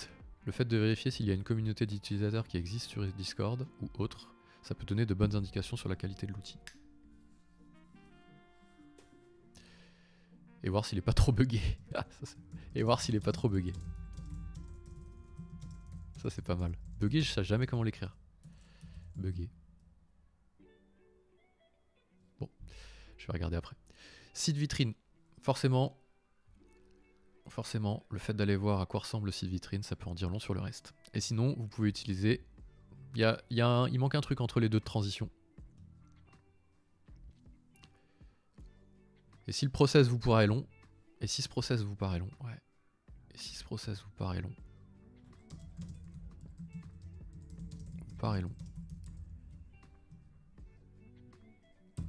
le fait de vérifier s'il y a une communauté d'utilisateurs qui existe sur Discord ou autre, ça peut donner de bonnes indications sur la qualité de l'outil. Et voir s'il est pas trop buggé. Et voir s'il est pas trop buggé. Ça c'est pas mal. Buggé, je sais jamais comment l'écrire. Buggé. Bon, je vais regarder après. Site vitrine. Forcément, le fait d'aller voir à quoi ressemble le site vitrine, ça peut en dire long sur le reste. Et sinon, vous pouvez utiliser... Il manque un truc entre les deux de transition. Et si le process vous paraît long, ouais. Et si ce process vous paraît long,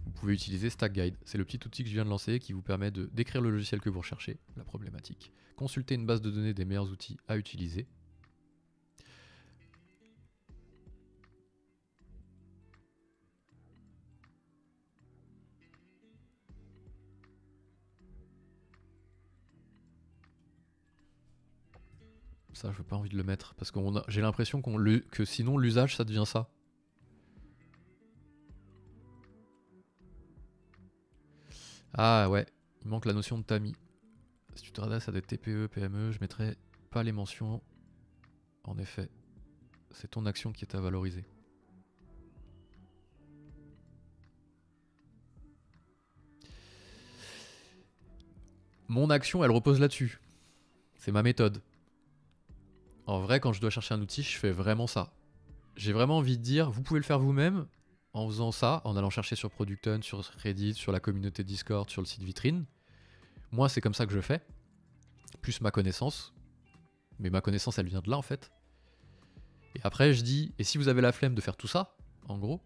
vous pouvez utiliser Stack Guide. C'est le petit outil que je viens de lancer qui vous permet de décrire le logiciel que vous recherchez, la problématique, consulter une base de données des meilleurs outils à utiliser. Ça, je n'ai pas envie de le mettre parce que j'ai l'impression que sinon l'usage ça devient ça. Ah ouais, il manque la notion de tamis. Si tu te t'adresses à des TPE, PME, je mettrai pas les mentions. En effet, c'est ton action qui est à valoriser. Mon action, elle repose là-dessus. C'est ma méthode. En vrai, quand je dois chercher un outil, je fais vraiment ça. J'ai vraiment envie de dire, vous pouvez le faire vous-même en faisant ça, en allant chercher sur Product Hunt, sur Reddit, sur la communauté Discord, sur le site vitrine. Moi, c'est comme ça que je fais. Plus ma connaissance. Mais ma connaissance, elle vient de là, en fait. Et après, je dis, et si vous avez la flemme de faire tout ça, en gros,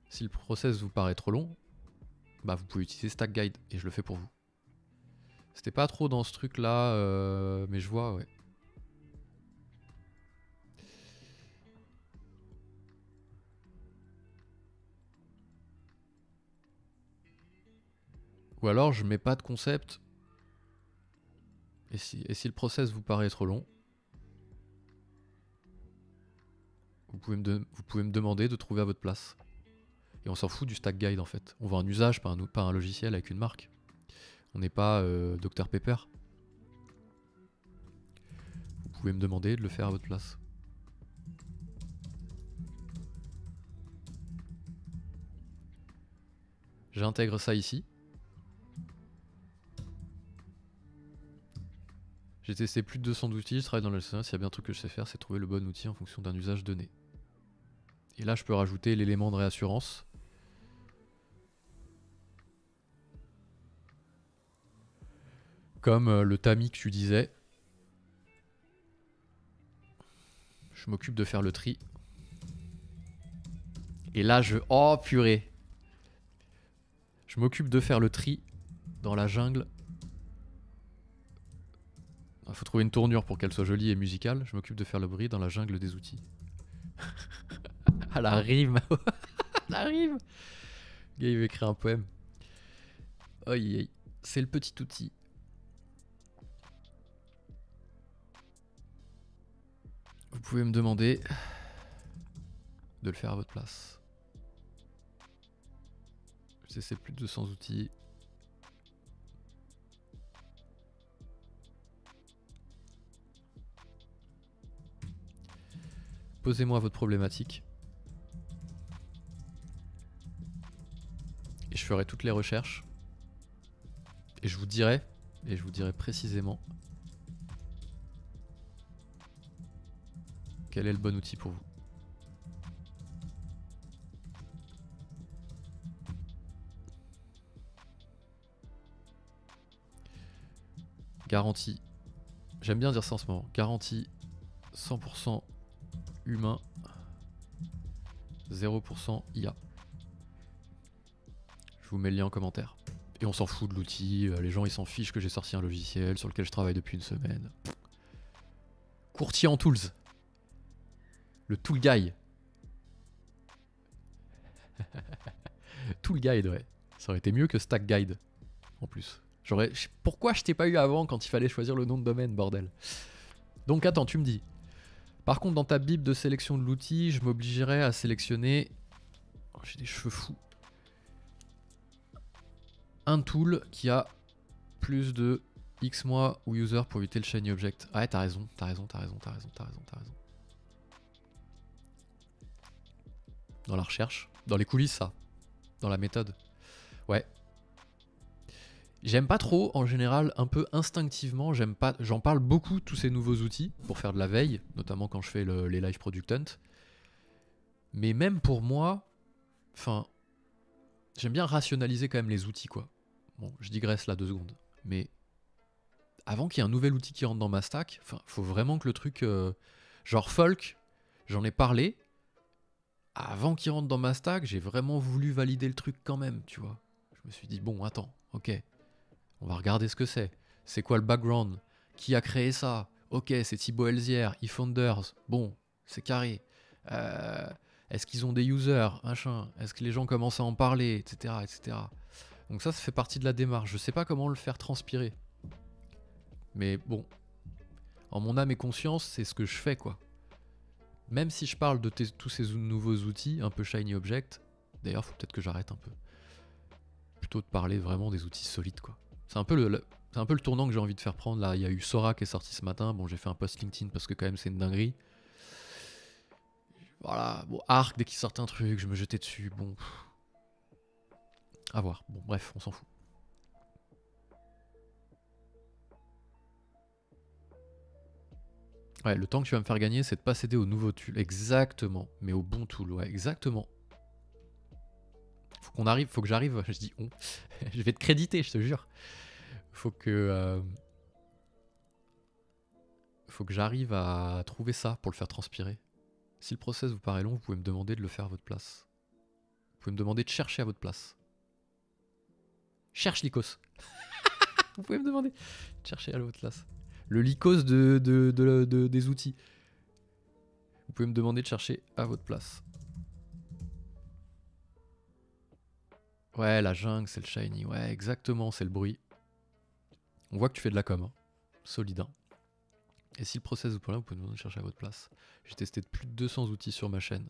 si le process vous paraît trop long, bah vous pouvez utiliser Stack Guide et je le fais pour vous. C'était pas trop dans ce truc là, mais je vois, ouais. Ou alors je mets pas de concept. Et si le process vous paraît trop long, vous pouvez me demander de trouver à votre place. Et on s'en fout du Stack Guide en fait. On veut un usage, pas un logiciel avec une marque. On n'est pas Dr Pepper. Vous pouvez me demander de le faire à votre place. J'intègre ça ici. J'ai testé plus de 200 outils, je travaille dans le LCN, s'il y a bien un truc que je sais faire, c'est trouver le bon outil en fonction d'un usage donné. Et là, je peux rajouter l'élément de réassurance. Comme le tamis que tu disais. Je m'occupe de faire le tri. Et là, oh purée! Je m'occupe de faire le tri dans la jungle. Il faut trouver une tournure pour qu'elle soit jolie et musicale. Je m'occupe de faire le bruit dans la jungle des outils. Ah, la rime! La rime! Le gars, il veut écrire un poème. Aïe, aïe. C'est le petit outil. Vous pouvez me demander de le faire à votre place. C'est plus de 200 outils. Posez-moi votre problématique. Et je ferai toutes les recherches. Et je vous dirai précisément quel est le bon outil pour vous. Garantie. J'aime bien dire ça en ce moment. Garantie 100% humain, 0% IA. Je vous mets le lien en commentaire. Et on s'en fout de l'outil, les gens ils s'en fichent que j'ai sorti un logiciel sur lequel je travaille depuis une semaine. Courtier en tools. Le tool guy. Tool guide, ouais. Ça aurait été mieux que stack guide, en plus. Pourquoi je t'ai pas eu avant quand il fallait choisir le nom de domaine, bordel? Donc attends, tu me dis. Par contre, dans ta bible de sélection de l'outil, je m'obligerais à sélectionner... Oh, j'ai des cheveux fous. Un tool qui a plus de X mois ou user pour éviter le shiny object. Ah ouais, t'as raison. Dans la recherche. Dans les coulisses, ça. Dans la méthode. Ouais. J'aime pas trop, en général, un peu instinctivement, j'en parle beaucoup, tous ces nouveaux outils, pour faire de la veille, notamment quand je fais les live product hunt. Mais même pour moi, enfin, j'aime bien rationaliser quand même les outils, quoi. Bon, je digresse là 2 secondes. Mais avant qu'il y ait un nouvel outil qui rentre dans ma stack, faut vraiment que le truc... genre folk, j'en ai parlé. Avant qu'il rentre dans ma stack, j'ai vraiment voulu valider le truc quand même, tu vois. Je me suis dit, bon, attends, ok. On va regarder ce que c'est. C'est quoi le background? Qui a créé ça? Ok, c'est Thibaut Elzière, eFounders. Bon, c'est carré. Est-ce qu'ils ont des users? Machin. Est-ce que les gens commencent à en parler? Etc. etc. Donc ça fait partie de la démarche. Je sais pas comment le faire transpirer. Mais bon. En mon âme et conscience, c'est ce que je fais, quoi. Même si je parle de tous ces nouveaux outils, un peu shiny object. D'ailleurs, faut peut-être que j'arrête un peu. Plutôt de parler vraiment des outils solides, quoi. C'est un peu le tournant que j'ai envie de faire prendre. Là, il y a eu Sora qui est sorti ce matin. Bon, j'ai fait un post LinkedIn parce que quand même c'est une dinguerie. Voilà. Bon, Arc, dès qu'il sortait un truc, je me jetais dessus. Bon. À voir. Bon, bref, on s'en fout. Ouais, le temps que tu vas me faire gagner, c'est de pas céder au nouveau tool. Exactement. Mais au bon tool, ouais, exactement. Faut que j'arrive. Je dis on. Je vais te créditer, je te jure. Faut que j'arrive à trouver ça pour le faire transpirer. Si le process vous paraît long, vous pouvez me demander de le faire à votre place. Vous pouvez me demander de chercher à votre place. Cherche l'icos. Vous pouvez me demander. Cherchez à votre place. Le licos des outils. Vous pouvez me demander de chercher à votre place. Ouais, la jungle, c'est le shiny. Ouais, exactement, c'est le bruit. On voit que tu fais de la com. Hein. Solide. Hein. Et si le process vous parle, vous pouvez me demander de chercher à votre place. J'ai testé plus de 200 outils sur ma chaîne.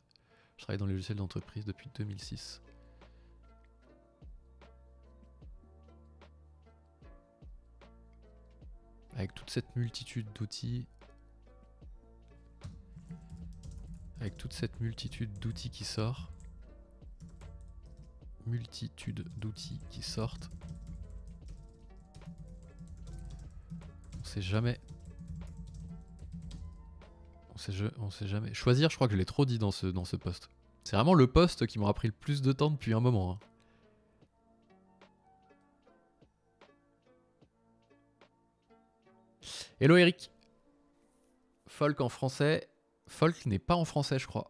Je travaille dans les logiciels d'entreprise depuis 2006. Avec toute cette multitude d'outils. Avec toute cette multitude d'outils qui sort. Multitude d'outils qui sortent. On sait jamais. On sait jamais. Choisir, je crois que je l'ai trop dit dans ce post. C'est vraiment le post qui m'aura pris le plus de temps depuis un moment. Hein. Hello Eric. Folk en français. Folk n'est pas en français, je crois.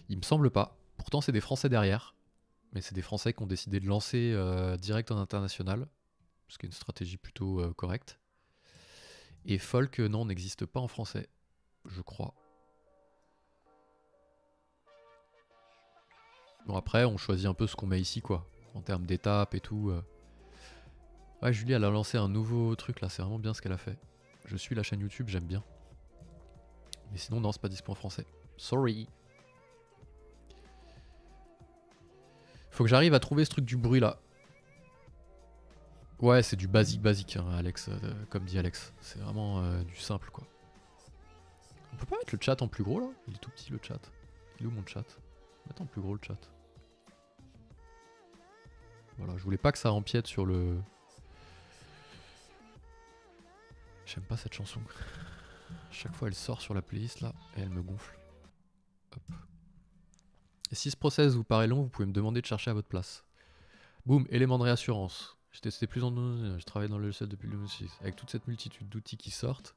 Il me semble pas. Pourtant, c'est des Français derrière. Mais c'est des Français qui ont décidé de lancer direct en international. Ce qui est une stratégie plutôt correcte. Et folk, non, n'existe pas en français. Je crois. Bon, après, on choisit un peu ce qu'on met ici, quoi. En termes d'étapes et tout. Ouais, Julie, elle a lancé un nouveau truc, là. C'est vraiment bien ce qu'elle a fait. Je suis la chaîne YouTube, j'aime bien. Mais sinon, non, c'est pas dispo en français. Sorry. Faut que j'arrive à trouver ce truc du bruit, là. Ouais, c'est du basique, hein, Alex. Comme dit Alex. C'est vraiment du simple, quoi. On peut pas mettre le chat en plus gros, là? Il est tout petit, le chat. Il est où mon chat? Mettre en plus gros, le chat. Voilà, je voulais pas que ça empiète sur le... J'aime pas cette chanson. Chaque fois elle sort sur la playlist là et elle me gonfle. Hop. Et si ce process vous paraît long, vous pouvez me demander de chercher à votre place. Boum, élément de réassurance. J'ai testé plus en... Je travaille dans le logiciel depuis le 2006. Avec toute cette multitude d'outils qui sortent.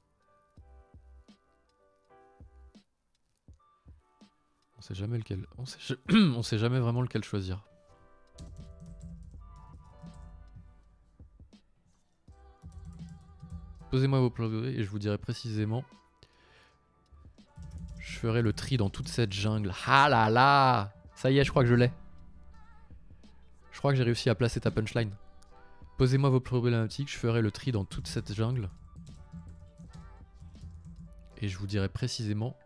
On sait jamais lequel... On sait jamais vraiment lequel choisir. Posez-moi vos plans et je vous dirai précisément. Je ferai le tri dans toute cette jungle. Ah là là! Ça y est, je crois que je l'ai. Je crois que j'ai réussi à placer ta punchline. Posez-moi vos problématiques, je ferai le tri dans toute cette jungle. Et je vous dirai précisément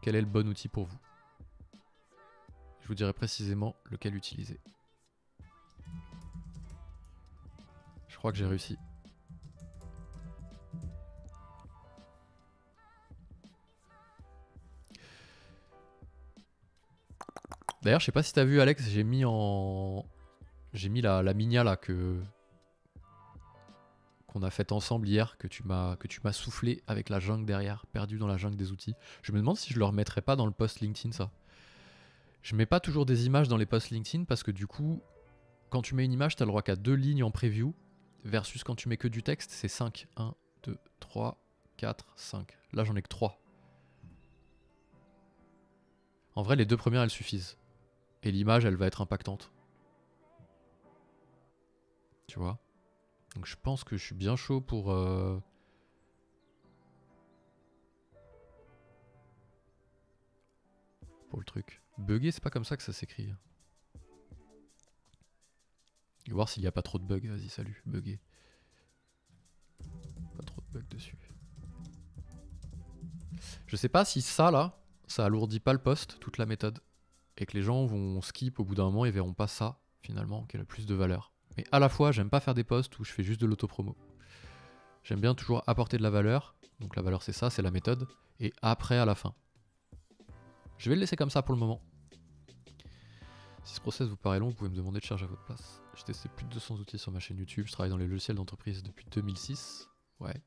quel est le bon outil pour vous. Je vous dirai précisément lequel utiliser. Je crois que j'ai réussi. D'ailleurs, je sais pas si t'as vu Alex, j'ai mis la minia là qu'on a faite ensemble hier, que tu m'as soufflé avec la jungle derrière, perdu dans la jungle des outils. Je me demande si je le remettrais pas dans le post LinkedIn ça. Je mets pas toujours des images dans les posts LinkedIn parce que du coup, quand tu mets une image, t'as le droit qu'à 2 lignes en preview, versus quand tu mets que du texte, c'est 5. 1, 2, 3, 4, 5. Là j'en ai que 3. En vrai, les 2 premières elles suffisent. Et l'image, elle va être impactante. Tu vois? Donc je pense que je suis bien chaud pour... Pour le truc. Bugger, c'est pas comme ça que ça s'écrit. Et voir s'il n'y a pas trop de bugs. Vas-y, salut, bugger. Pas trop de bugs dessus. Je sais pas si ça, là, ça alourdit pas le post, toute la méthode. Et que les gens vont skip au bout d'un moment et verront pas ça, finalement, qui a le plus de valeur. Mais à la fois, j'aime pas faire des posts où je fais juste de l'autopromo. J'aime bien toujours apporter de la valeur. Donc la valeur, c'est ça, c'est la méthode. Et après, à la fin. Je vais le laisser comme ça pour le moment. Si ce process vous paraît long, vous pouvez me demander de charger à votre place. J'ai testé plus de 200 outils sur ma chaîne YouTube. Je travaille dans les logiciels d'entreprise depuis 2006. Ouais.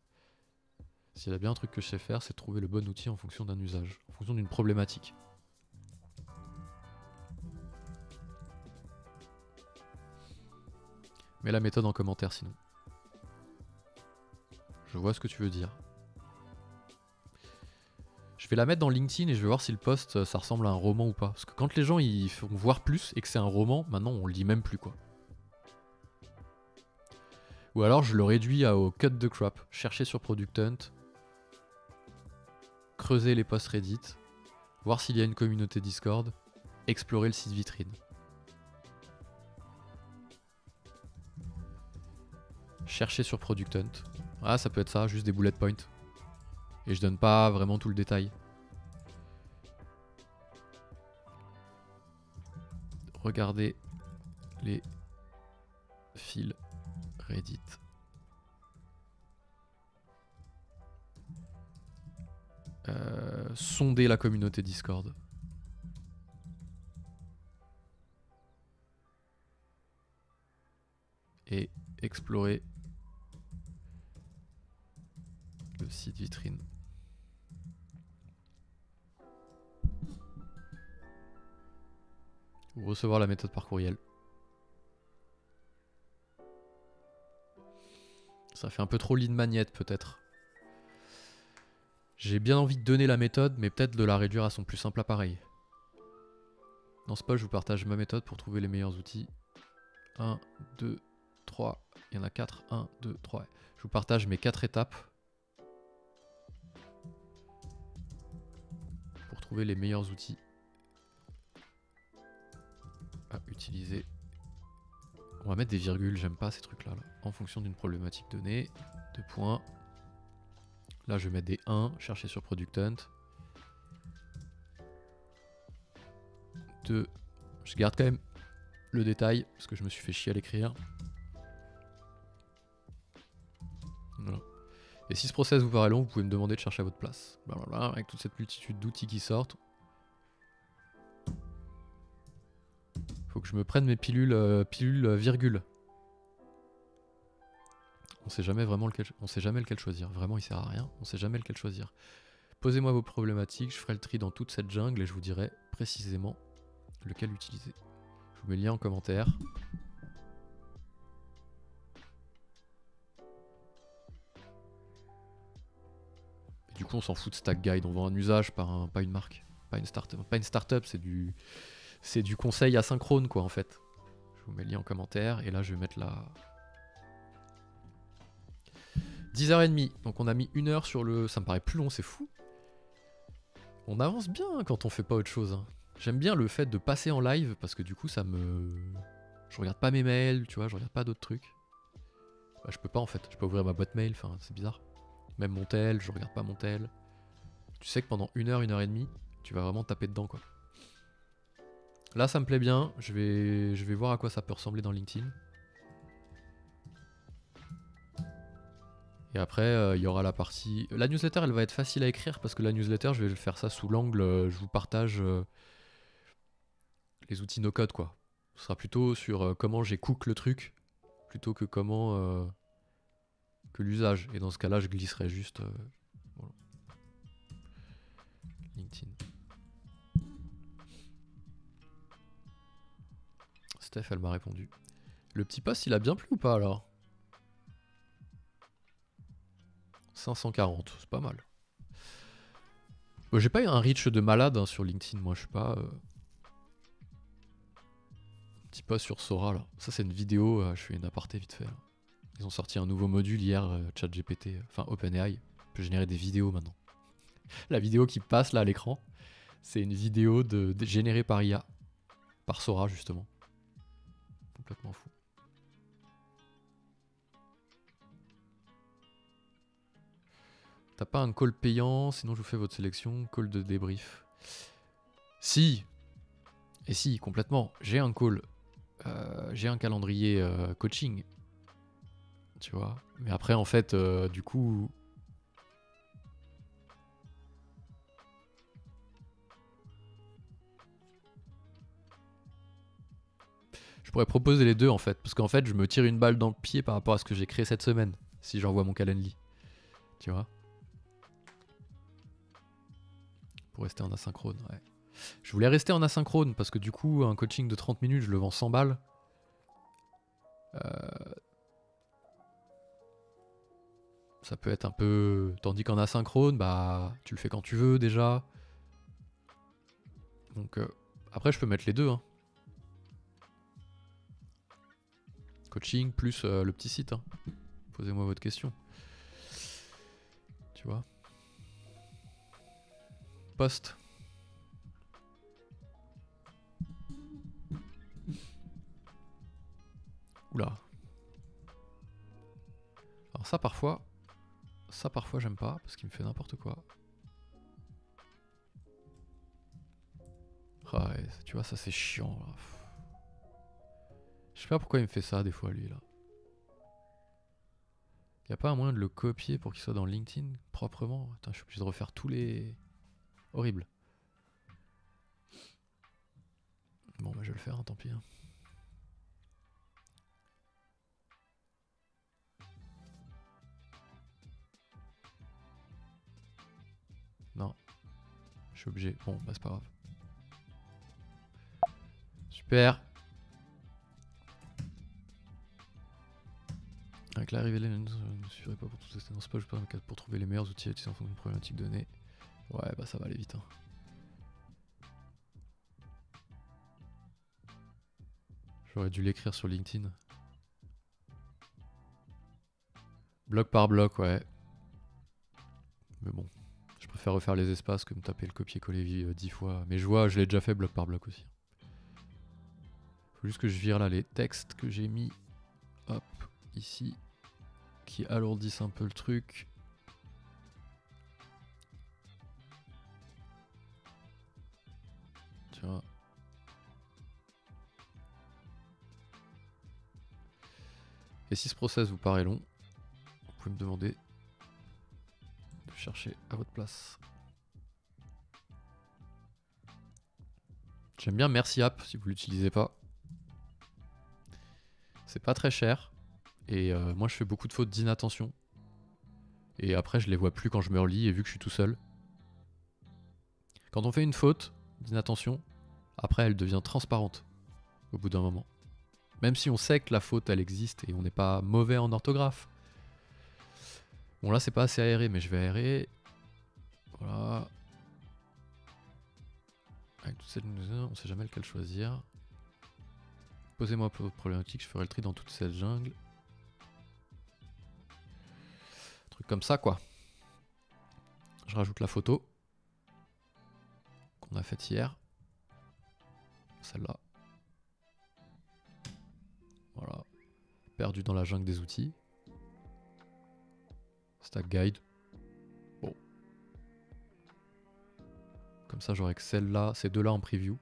S'il y a bien un truc que je sais faire, c'est trouver le bon outil en fonction d'un usage, en fonction d'une problématique. Mets la méthode en commentaire sinon. Je vois ce que tu veux dire. Je vais la mettre dans LinkedIn et je vais voir si le post ça ressemble à un roman ou pas. Parce que quand les gens ils font voir plus et que c'est un roman, maintenant on le lit même plus quoi. Ou alors je le réduis au cut de crop. Chercher sur Product Hunt. Creuser les posts Reddit. Voir s'il y a une communauté Discord. Explorer le site vitrine. Chercher sur Product Hunt. Ah, ça peut être ça, juste des bullet points. Et je donne pas vraiment tout le détail. Regardez les fils Reddit. Sonder la communauté Discord. Et explorer le site vitrine. Ou recevoir la méthode par courriel. Ça fait un peu trop lead magnet peut-être. J'ai bien envie de donner la méthode, mais peut-être de la réduire à son plus simple appareil. Dans ce post, je vous partage ma méthode pour trouver les meilleurs outils. 1, 2, 3. Il y en a 4. 1, 2, 3. Je vous partage mes 4 étapes pour trouver les meilleurs outils à utiliser. On va mettre des virgules, j'aime pas ces trucs-là. Là. En fonction d'une problématique donnée. 2 points. Là, je vais mettre des 1, chercher sur Product Hunt. 2. Je garde quand même le détail, parce que je me suis fait chier à l'écrire. Voilà. Et si ce process vous paraît long, vous pouvez me demander de chercher à votre place. Blablabla, avec toute cette multitude d'outils qui sortent. Faut que je me prenne mes pilules virgule. On sait jamais vraiment on sait jamais lequel choisir. Vraiment, il sert à rien. On sait jamais lequel choisir. Posez-moi vos problématiques, je ferai le tri dans toute cette jungle et je vous dirai précisément lequel utiliser. Je vous mets le lien en commentaire. Et du coup, on s'en fout de Stack Guide. On vend un usage, pas une marque, pas une startup. C'est du conseil asynchrone quoi en fait. Je vous mets le lien en commentaire et là je vais mettre la 10h30, donc on a mis 1 heure sur le... Ça me paraît plus long, c'est fou. On avance bien hein, quand on fait pas autre chose. Hein. J'aime bien le fait de passer en live, parce que du coup ça me... Je regarde pas mes mails, tu vois, je regarde pas d'autres trucs. Bah, je peux pas en fait, je peux ouvrir ma boîte mail, enfin c'est bizarre. Même mon tel, je regarde pas mon tel. Tu sais que pendant 1 heure, 1h30, tu vas vraiment taper dedans quoi. Là ça me plaît bien, je vais voir à quoi ça peut ressembler dans LinkedIn. Et après, il y aura la partie... La newsletter, elle va être facile à écrire parce que la newsletter, je vais faire ça sous l'angle, je vous partage les outils no-code, quoi. Ce sera plutôt sur comment j'ai cook le truc, plutôt que comment... que l'usage. Et dans ce cas-là, je glisserai juste... voilà. LinkedIn. Steph, elle m'a répondu. Le petit post, il a bien plu ou pas, alors ? 540, c'est pas mal. J'ai pas eu un reach de malade hein, sur LinkedIn, moi je suis pas... Petit post sur Sora là. Ça c'est une vidéo, je fais une aparté vite fait. Là. Ils ont sorti un nouveau module hier, ChatGPT, enfin OpenAI, peut générer des vidéos maintenant. La vidéo qui passe là à l'écran, c'est une vidéo générée par IA, par Sora justement. Complètement fou. T'as pas un call payant, sinon je vous fais votre sélection, call de débrief. Si, et si, complètement, j'ai un call, j'ai un calendrier coaching, tu vois. Mais après, en fait, du coup... Je pourrais proposer les deux, en fait. Parce qu'en fait, je me tire une balle dans le pied par rapport à ce que j'ai créé cette semaine, si j'envoie mon Calendly. Tu vois. Pour rester en asynchrone, ouais. Je voulais rester en asynchrone, parce que du coup, un coaching de 30 minutes, je le vends 100 balles. Ça peut être un peu... Tandis qu'en asynchrone, bah tu le fais quand tu veux déjà. Donc après je peux mettre les deux. Hein. Coaching plus le petit site. Hein. Posez-moi votre question. Tu vois. Post. Oula. Alors ça parfois j'aime pas parce qu'il me fait n'importe quoi. Ah ouais, tu vois ça c'est chiant là. Je sais pas pourquoi il me fait ça des fois lui là. Y a pas un moyen de le copier pour qu'il soit dans LinkedIn proprement? Attends, je suis obligé de refaire tous les... Horrible. Bon bah je vais le faire, hein, tant pis. Hein. Non. Je suis obligé. Bon bah c'est pas grave. Super. Avec l'arrivée de l'annonce, je ne suivrai pas pour tout tester dans ce page, pour trouver les meilleurs outils à utiliser en fonction de problématiques données. Ouais, bah ça va aller vite. Hein. J'aurais dû l'écrire sur LinkedIn. Bloc par bloc, ouais. Mais bon, je préfère refaire les espaces que me taper le copier-coller 10 fois. Mais je vois, je l'ai déjà fait bloc par bloc aussi. Faut juste que je vire là les textes que j'ai mis. Hop, ici. Qui alourdissent un peu le truc. Tiens. Et si ce process vous paraît long, vous pouvez me demander de chercher à votre place. J'aime bien Merci App si vous l'utilisez pas. C'est pas très cher. Et moi je fais beaucoup de fautes d'inattention. Et après je les vois plus quand je me relis et vu que je suis tout seul. Quand on fait une faute d'inattention, après elle devient transparente au bout d'un moment. Même si on sait que la faute elle existe et on n'est pas mauvais en orthographe. Bon là c'est pas assez aéré mais je vais aérer. Voilà. Avec toutes ces on sait jamais lequel choisir. Posez-moi votre problématique, je ferai le tri dans toute cette jungle. Un truc comme ça quoi. Je rajoute la photo qu'on a faite hier. Celle-là. Voilà. Perdu dans la jungle des outils. Stack guide. Bon. Comme ça j'aurai que celle-là, ces deux-là en preview.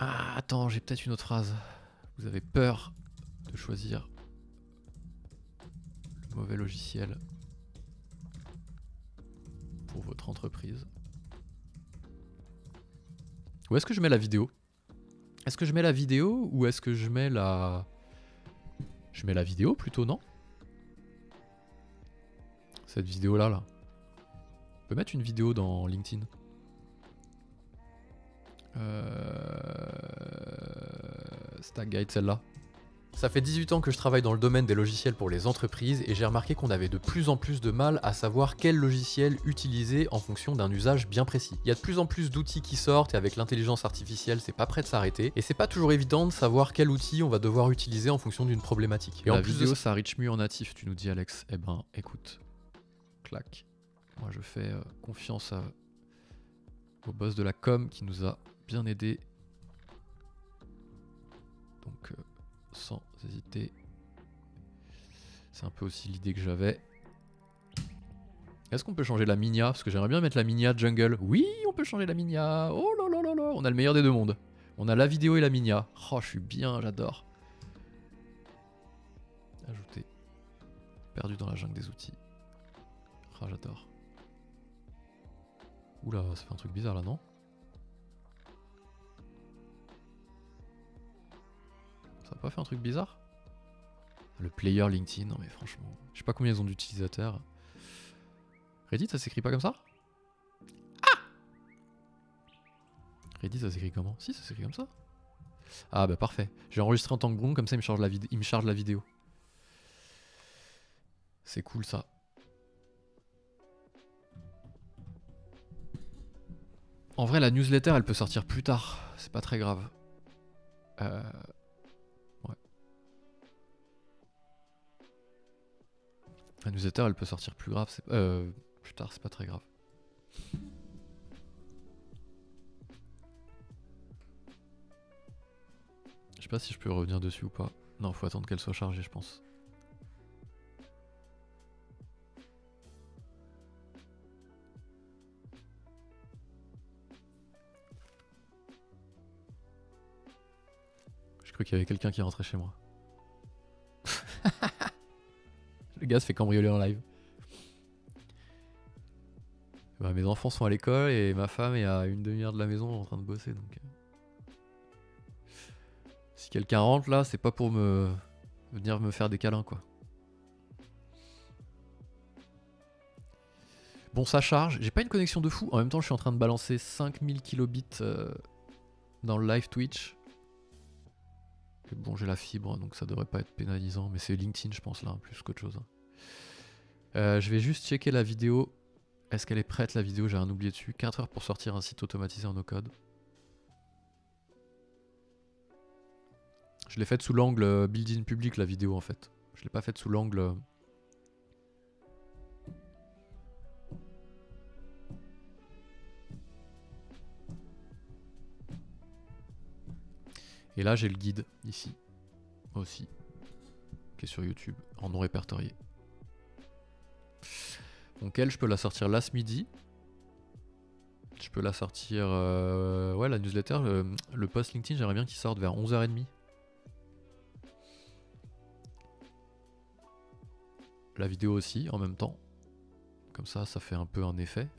Ah, attends, j'ai peut-être une autre phrase. Vous avez peur de choisir le mauvais logiciel pour votre entreprise. Où est-ce que je mets la vidéo? Est-ce que je mets la vidéo ou est-ce que je mets la... Je mets la vidéo plutôt, non? Cette vidéo-là, là. On peut mettre une vidéo dans LinkedIn. Stack Guide, celle-là. Ça fait 18 ans que je travaille dans le domaine des logiciels pour les entreprises et j'ai remarqué qu'on avait de plus en plus de mal à savoir quel logiciel utiliser en fonction d'un usage bien précis. Il y a de plus en plus d'outils qui sortent et avec l'intelligence artificielle c'est pas prêt de s'arrêter et c'est pas toujours évident de savoir quel outil on va devoir utiliser en fonction d'une problématique. Et en plus vidéo ça reach mieux en natif, tu nous dis Alex. Eh ben écoute, clac. Moi je fais confiance au boss de la com qui nous a bien aidé. Donc sans hésiter. C'est un peu aussi l'idée que j'avais. Est-ce qu'on peut changer la minia? Parce que j'aimerais bien mettre la minia jungle. Oui, on peut changer la minia. Oh là là là là. On a le meilleur des deux mondes. On a la vidéo et la minia. Oh, je suis bien, j'adore. Ajouter. Perdu dans la jungle des outils. Oh, j'adore. Oula, ça fait un truc bizarre là, non? Ça a pas fait un truc bizarre? Le player LinkedIn, non mais franchement, je sais pas combien ils ont d'utilisateurs. Reddit, ça s'écrit pas comme ça? Ah! Reddit, ça s'écrit comment? Si, ça s'écrit comme ça. Ah bah parfait. J'ai enregistré en tant que blond, comme ça il me charge la vidéo. C'est cool ça. En vrai, la newsletter, elle peut sortir plus tard. C'est pas très grave. Ouais. La newsletter, elle peut sortir plus grave. Plus tard, c'est pas très grave. Je sais pas si je peux revenir dessus ou pas. Non, faut attendre qu'elle soit chargée, je pense. J'ai cru qu'il y avait quelqu'un qui rentrait chez moi. Le gars se fait cambrioler en live. Bah, mes enfants sont à l'école et ma femme est à une demi-heure de la maison en train de bosser. Donc, si quelqu'un rentre là, c'est pas pour venir me faire des câlins quoi. Bon, ça charge. J'ai pas une connexion de fou. En même temps, je suis en train de balancer 5000 kilobits dans le live Twitch. Et bon, j'ai la fibre, donc ça devrait pas être pénalisant. Mais c'est LinkedIn, je pense, là, plus qu'autre chose. Je vais juste checker la vidéo. Est-ce qu'elle est prête, la vidéo? J'ai rien oublié dessus. 4 heures pour sortir un site automatisé en no-code. Je l'ai faite sous l'angle build-in public, la vidéo, en fait. Je l'ai pas faite sous l'angle... Et là, j'ai le guide, ici, aussi, qui est sur YouTube, en non répertorié. Donc elle, je peux la sortir là ce midi. Je peux la sortir... ouais, la newsletter, le post LinkedIn, j'aimerais bien qu'il sorte vers 11h30. La vidéo aussi, en même temps. Comme ça, ça fait un peu un effet.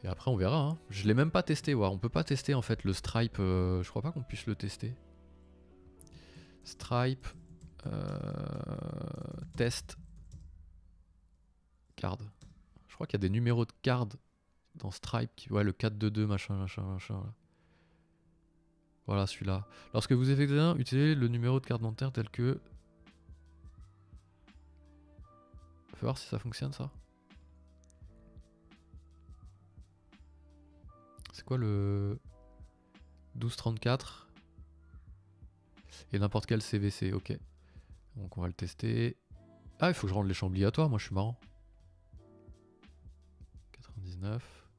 Et après, on verra. Hein. Je l'ai même pas testé. Ouais. On peut pas tester, en fait, le Stripe. Je crois pas qu'on puisse le tester. Stripe. Test. Card. Je crois qu'il y a des numéros de card dans Stripe. Ouais, le 422, machin, machin, machin. Là. Voilà, celui-là. Lorsque vous effectuez un, utilisez le numéro de carte bancaire tel que... Faut voir si ça fonctionne, ça. C'est quoi le 1234 et n'importe quel CVC, ok. Donc on va le tester. Ah, il faut que je rende les champs obligatoires, moi je suis marrant. 99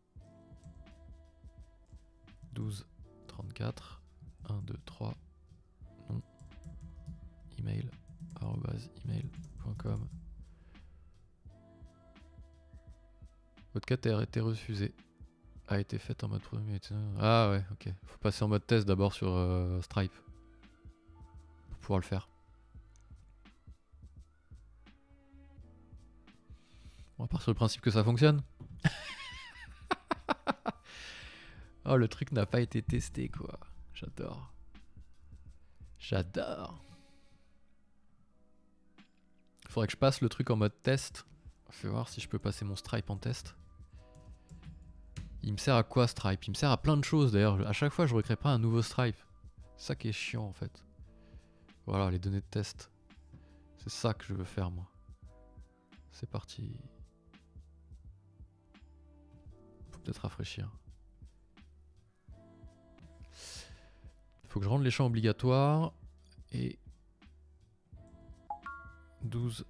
12 34 1 2 3 non email @email.com. Votre quête a été refusée. A été faite en mode premier. Ah ouais, ok. Faut passer en mode test d'abord sur Stripe. Pour pouvoir le faire. On va partir du principe que ça fonctionne. Oh, le truc n'a pas été testé, quoi. J'adore. J'adore. Faudrait que je passe le truc en mode test. Fais voir si je peux passer mon Stripe en test. Il me sert à quoi Stripe? Il me sert à plein de choses d'ailleurs. À chaque fois, je recrée pas un nouveau Stripe. C'est ça qui est chiant en fait. Voilà, les données de test. C'est ça que je veux faire moi. C'est parti. Faut peut-être rafraîchir. Faut que je rende les champs obligatoires. Et 12,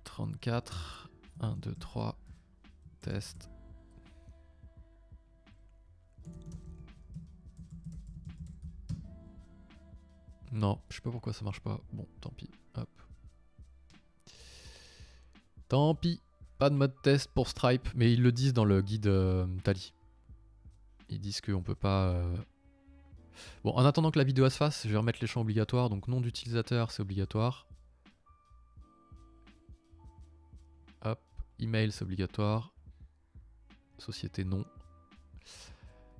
34, 1, 2, 3, test. Non, je sais pas pourquoi ça marche pas. Bon, tant pis. Hop. Tant pis. Pas de mode test pour Stripe, mais ils le disent dans le guide Tally. Ils disent qu'on peut pas... Bon, en attendant que la vidéo se fasse, je vais remettre les champs obligatoires. Donc nom d'utilisateur, c'est obligatoire. Hop. Email, c'est obligatoire. Société, non.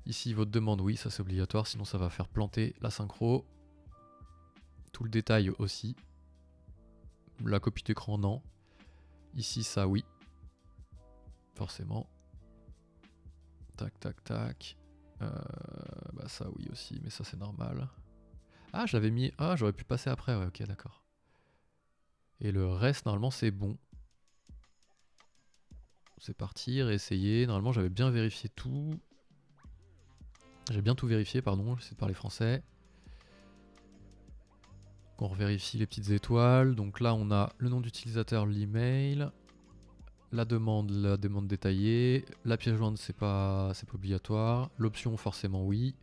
Ici, votre demande, oui, ça c'est obligatoire. Sinon, ça va faire planter la synchro. Tout le détail aussi. La copie d'écran, non. Ici, ça, oui. Forcément. Tac, tac, tac. Bah ça oui aussi, mais ça c'est normal. Ah, je l'avais mis... Ah, j'aurais pu passer après, ouais, ok, d'accord. Et le reste, normalement, c'est bon. C'est parti, réessayer. Normalement, j'avais bien vérifié tout. J'ai bien tout vérifié, pardon, j'essaie de parler français. On revérifie les petites étoiles. Donc là, on a le nom d'utilisateur, l'email, la demande détaillée. La pièce jointe, c'est pas obligatoire. L'option, forcément, oui.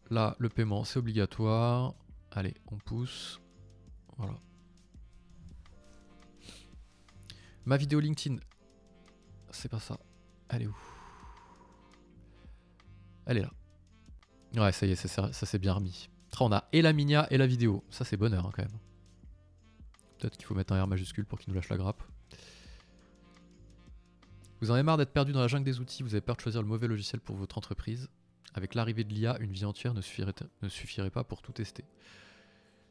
Là, le paiement, c'est obligatoire. Allez, on pousse. Voilà. Ma vidéo LinkedIn, c'est pas ça. Elle est où? Elle est là. Ouais, ça y est, ça s'est bien remis. On a et la minia et la vidéo. Ça, c'est bonheur hein, quand même. Peut-être qu'il faut mettre un R majuscule pour qu'il nous lâche la grappe. Vous en avez marre d'être perdu dans la jungle des outils, vous avez peur de choisir le mauvais logiciel pour votre entreprise. Avec l'arrivée de l'IA, une vie entière ne suffirait pas pour tout tester.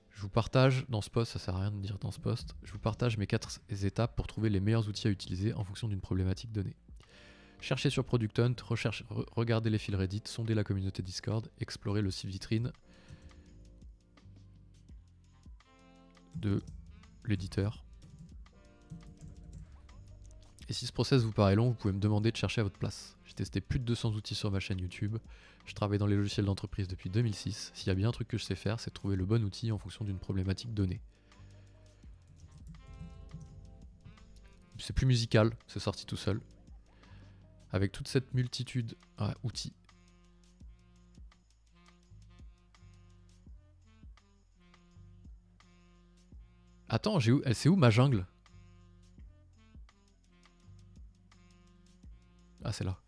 Je vous partage dans ce post, ça sert à rien de dire dans ce post, je vous partage mes 4 étapes pour trouver les meilleurs outils à utiliser en fonction d'une problématique donnée. Cherchez sur Product Hunt, regardez les fils Reddit, sondez la communauté Discord, explorez le site vitrine de l'éditeur. Et si ce process vous paraît long, vous pouvez me demander de chercher à votre place. J'ai testé plus de 200 outils sur ma chaîne YouTube. Je travaille dans les logiciels d'entreprise depuis 2006. S'il y a bien un truc que je sais faire, c'est trouver le bon outil en fonction d'une problématique donnée. C'est plus musical, c'est sorti tout seul. Avec toute cette multitude outils. Attends, c'est où ma jungle? Ah, c'est là.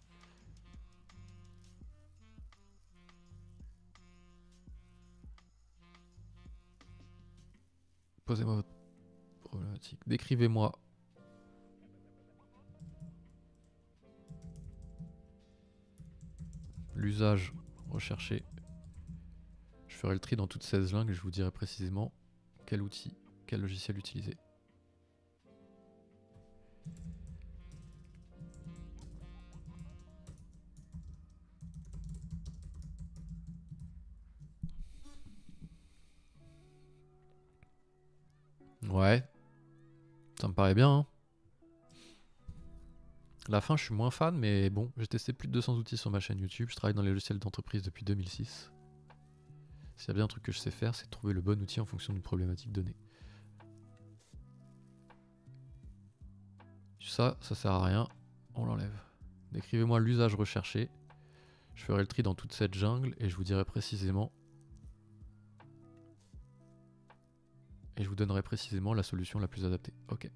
Posez-moi votre problématique. Décrivez-moi. L'usage recherché. Je ferai le tri dans toutes ces langues et je vous dirai précisément quel outil, quel logiciel utiliser. Ouais, ça me paraît bien. Hein. La fin, je suis moins fan, mais bon, j'ai testé plus de 200 outils sur ma chaîne YouTube. Je travaille dans les logiciels d'entreprise depuis 2006. S'il y a bien un truc que je sais faire, c'est trouver le bon outil en fonction d'une problématique donnée. Ça sert à rien. On l'enlève. Décrivez-moi l'usage recherché. Je ferai le tri dans toute cette jungle et je vous dirai précisément. Et je vous donnerai précisément la solution la plus adaptée. Ok.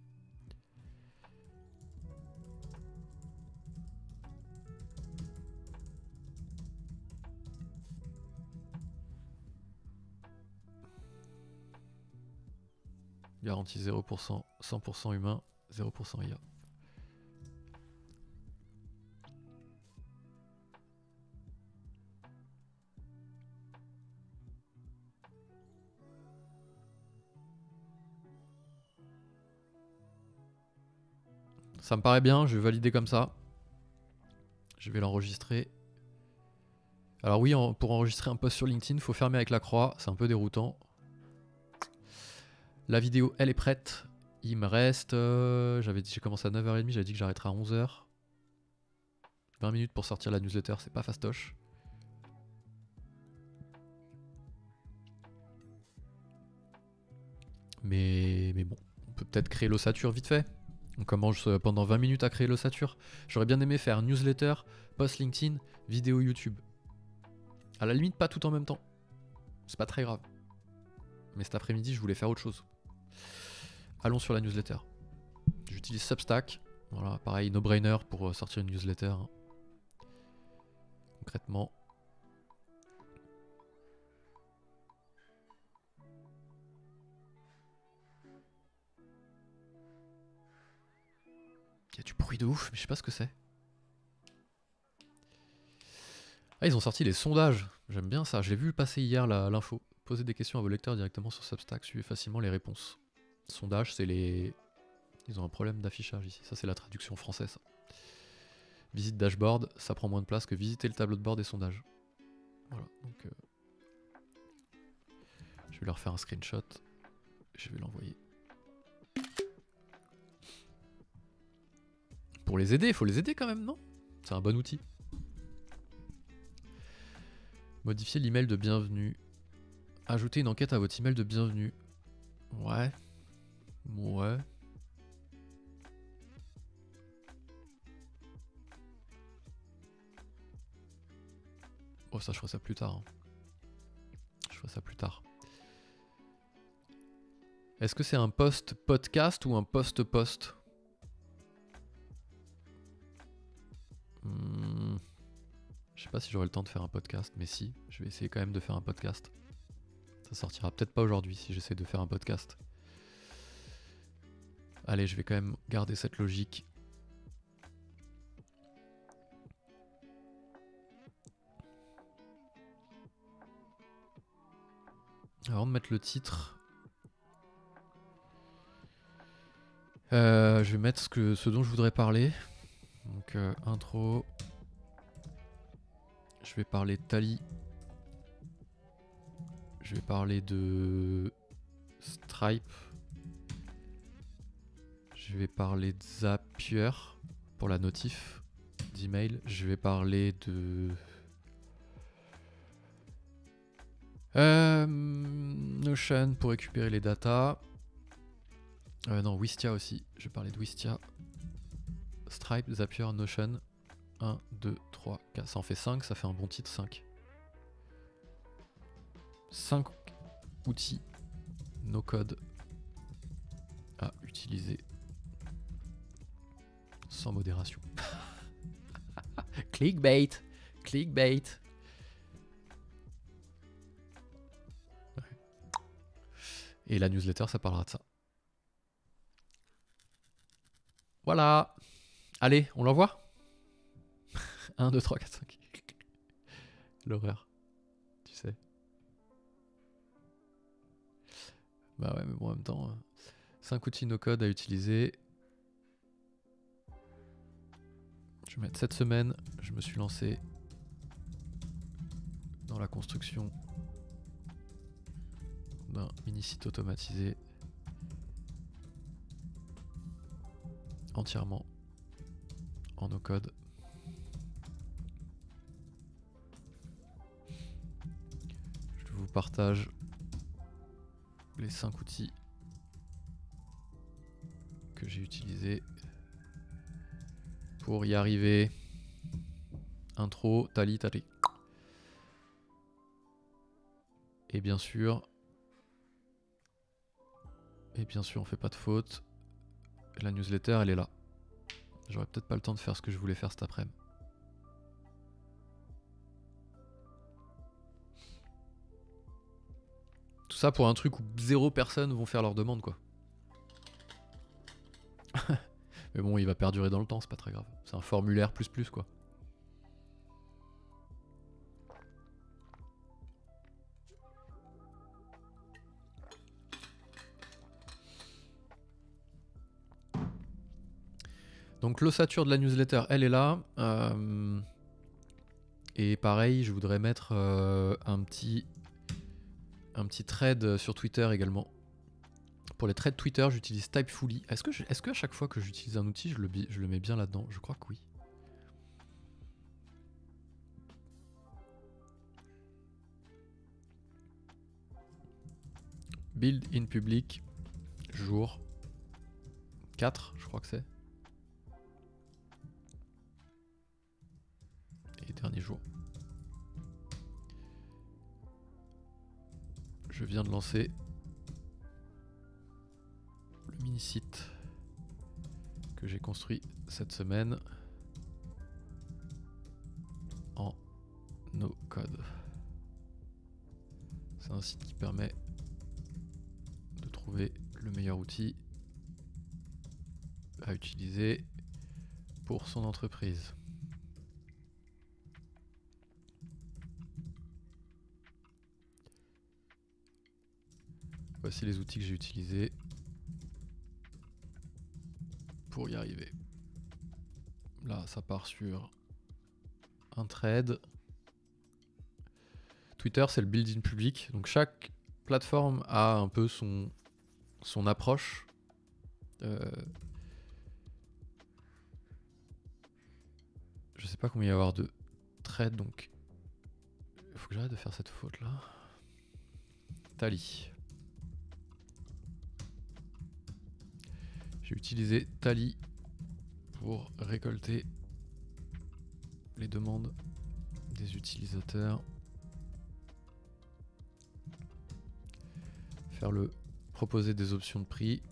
Garantie 0%, 100% humain, 0% IA. Ça me paraît bien, je vais valider comme ça. Je vais l'enregistrer. Alors oui, pour enregistrer un post sur LinkedIn, il faut fermer avec la croix, c'est un peu déroutant. La vidéo, elle est prête. Il me reste... j'ai commencé à 9h30, j'avais dit que j'arrêterais à 11h. 20 minutes pour sortir la newsletter, c'est pas fastoche. Mais bon, on peut peut-être créer l'ossature vite fait. On commence pendant 20 minutes à créer l'ossature. J'aurais bien aimé faire newsletter, post LinkedIn, vidéo YouTube. À la limite, pas tout en même temps. C'est pas très grave. Mais cet après-midi, je voulais faire autre chose. Allons sur la newsletter. J'utilise Substack. Voilà, pareil, no-brainer pour sortir une newsletter. Concrètement. Il y a du bruit de ouf, mais je sais pas ce que c'est. Ah, ils ont sorti les sondages. J'aime bien ça. Je l'ai vu passer hier l'info. Posez des questions à vos lecteurs directement sur Substack. Suivez facilement les réponses. Sondage, c'est les... Ils ont un problème d'affichage ici. Ça, c'est la traduction française. Visite dashboard, ça prend moins de place que visiter le tableau de bord des sondages. Voilà, donc je vais leur faire un screenshot. Je vais l'envoyer. Pour les aider, il faut les aider quand même, non? C'est un bon outil. Modifier l'email de bienvenue. Ajouter une enquête à votre email de bienvenue. Ouais. Ouais. Oh, ça, je ferai ça plus tard. Hein. Je ferai ça plus tard. Est-ce que c'est un post podcast ou un post post? Je sais pas si j'aurai le temps de faire un podcast, mais si, je vais essayer quand même de faire un podcast. Ça sortira peut-être pas aujourd'hui si j'essaie de faire un podcast. Allez, je vais quand même garder cette logique. Avant de mettre le titre, je vais mettre ce dont je voudrais parler. Donc intro. Je vais parler de Tally. Je vais parler de Stripe. Je vais parler de Zapier pour la notif d'email. Je vais parler de Notion pour récupérer les datas. Non, Wistia aussi. Je vais parler de Wistia. Stripe, Zapier, Notion. 1, 2, 3, 4. Ça en fait 5, ça fait un bon titre 5. 5 outils no code à utiliser sans modération. Clickbait. Clickbait. Ouais. Et la newsletter, ça parlera de ça. Voilà. Allez, on l'envoie. 1, 2, 3, 4, 5. L'horreur. Tu sais. Bah ouais, mais bon, en même temps, 5 outils no-code à utiliser. Je vais mettre cette semaine, je me suis lancé dans la construction d'un mini-site automatisé entièrement en no-code. Je vous partage les 5 outils que j'ai utilisés pour y arriver. Intro, Tally. Et bien sûr, on fait pas de faute. La newsletter, elle est là. J'aurais peut-être pas le temps de faire ce que je voulais faire cet après-midi. Tout ça pour un truc où 0 personnes vont faire leur demande, quoi. Mais bon, il va perdurer dans le temps, c'est pas très grave. C'est un formulaire plus, quoi. Donc l'ossature de la newsletter, elle est là. Et pareil, je voudrais mettre un petit thread sur Twitter également. Pour les threads Twitter, j'utilise Typefully. Est-ce que à chaque fois que j'utilise un outil, je le mets bien là-dedans? Je crois que oui. Build in public, jour 4, je crois que c'est. Et dernier jour. Je viens de lancer le mini-site que j'ai construit cette semaine en no-code. C'est un site qui permet de trouver le meilleur outil à utiliser pour son entreprise. Voici les outils que j'ai utilisés pour y arriver. Là, ça part sur un thread. Twitter, c'est le build-in public. Donc chaque plateforme a un peu son approche. Je sais pas combien il va y avoir de threads, donc il faut que j'arrête de faire cette faute là. Tally. J'ai utilisé Tally pour récolter les demandes des utilisateurs. Faire le proposer des options de prix.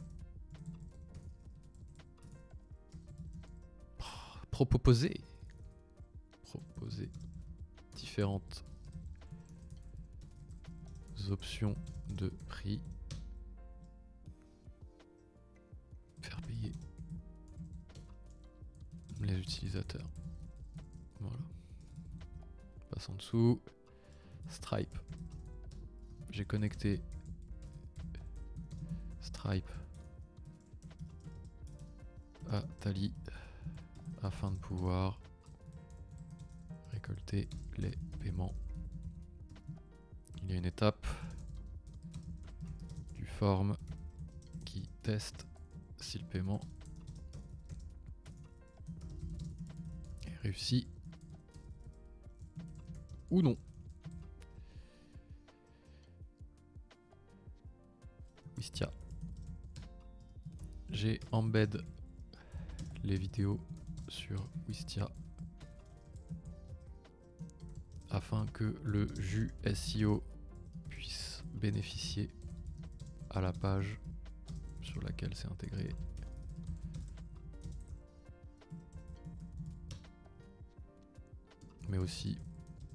Proposer différentes options de prix. Faire payer les utilisateurs. Voilà. On passe en dessous. Stripe. J'ai connecté Stripe à Tally afin de pouvoir récolter les paiements. Il y a une étape du form qui teste si le paiement est réussi ou non. Wistia. J'ai embed les vidéos sur Wistia afin que le jus SEO puisse bénéficier à la page sur laquelle c'est intégré. Mais aussi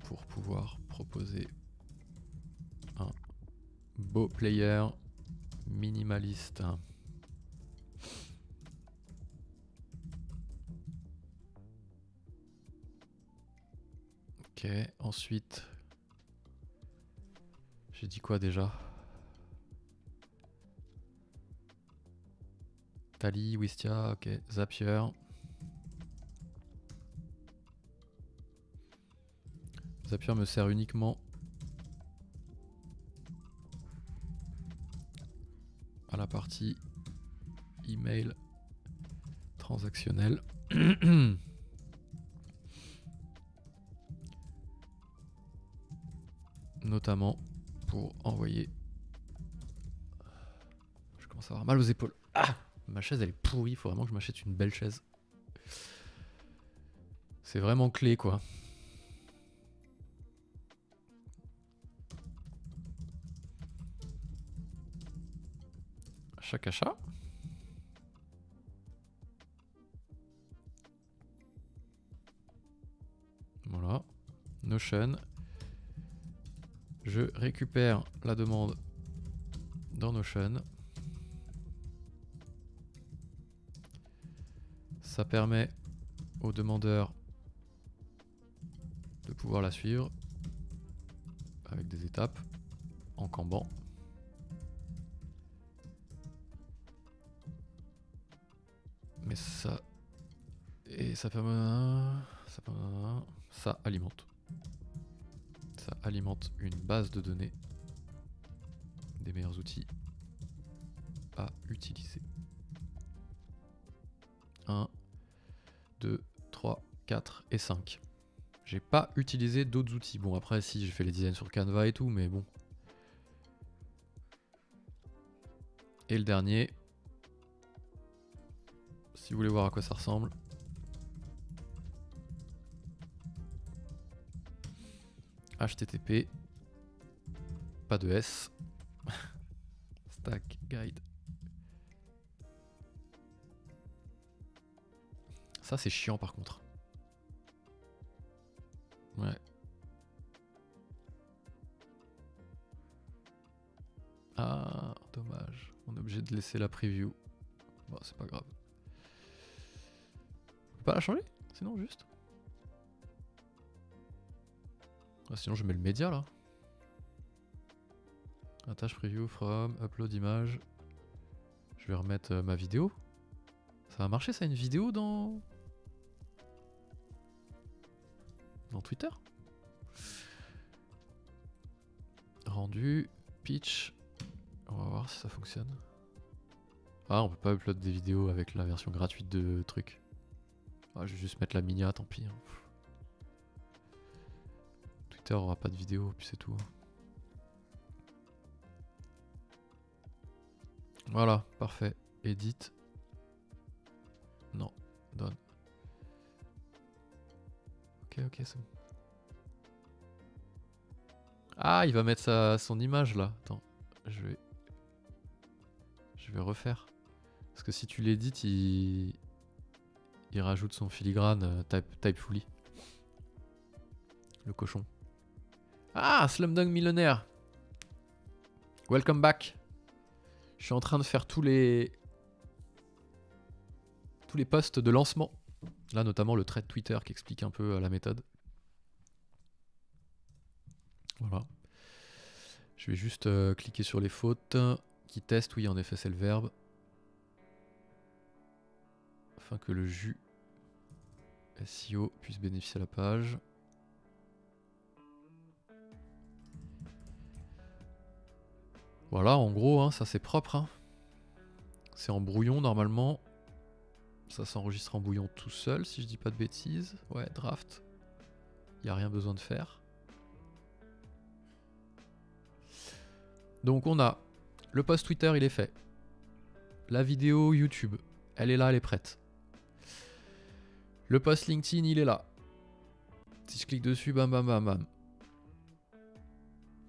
pour pouvoir proposer un beau player minimaliste. Ok, ensuite, j'ai dit quoi déjà? Tally, Wistia, ok, Zapier. Zapier me sert uniquement à la partie email transactionnel. Notamment pour envoyer. Je commence à avoir mal aux épaules. Ah, ma chaise elle est pourrie, il faut vraiment que je m'achète une belle chaise. C'est vraiment clé quoi. Chaque achat. Voilà. Notion. Je récupère la demande dans Notion. Ça permet au demandeur de pouvoir la suivre avec des étapes en Kanban. Mais ça... Et ça permet... Ça alimente. Ça alimente une base de données des meilleurs outils à utiliser. 1, 2, 3, 4 et 5. J'ai pas utilisé d'autres outils. Bon après si j'ai fait les designs sur Canva et tout, mais bon. Et le dernier, si vous voulez voir à quoi ça ressemble. HTTP, pas de S, Stack Guide. Ça c'est chiant par contre. Ouais. Ah, dommage. On est obligé de laisser la preview. Bon, c'est pas grave. On peut pas la changer? Sinon, juste. Ah, sinon, je mets le média là. Attache preview from, upload image. Je vais remettre ma vidéo. Ça va marcher ça, une vidéo dans Dans Twitter. Rendu, pitch. On va voir si ça fonctionne. Ah, on peut pas upload des vidéos avec la version gratuite de truc. Ah, je vais juste mettre la minia, tant pis. Hein. Twitter aura pas de vidéo, puis c'est tout. Voilà, parfait. Edit. Non, donne. Ok, c'est bon. Ah, il va mettre son image là. Attends, je vais refaire. Parce que si tu l'édites, il rajoute son filigrane typefully. Le cochon. Ah, Slumdog Millionnaire. Welcome back. Je suis en train de faire tous les posts de lancement. Là, notamment le thread Twitter qui explique un peu la méthode. Voilà. Je vais juste cliquer sur les fautes qui testent. Oui, en effet, c'est le verbe. Afin que le jus SEO puisse bénéficier de la page. Voilà, en gros, hein, ça c'est propre. Hein. C'est en brouillon normalement. Ça s'enregistre en brouillon tout seul, si je dis pas de bêtises. Ouais, draft. Il n'y a rien besoin de faire. Donc on a le post Twitter, il est fait. La vidéo YouTube, elle est là, elle est prête. Le post LinkedIn, il est là. Si je clique dessus, bam bam bam bam.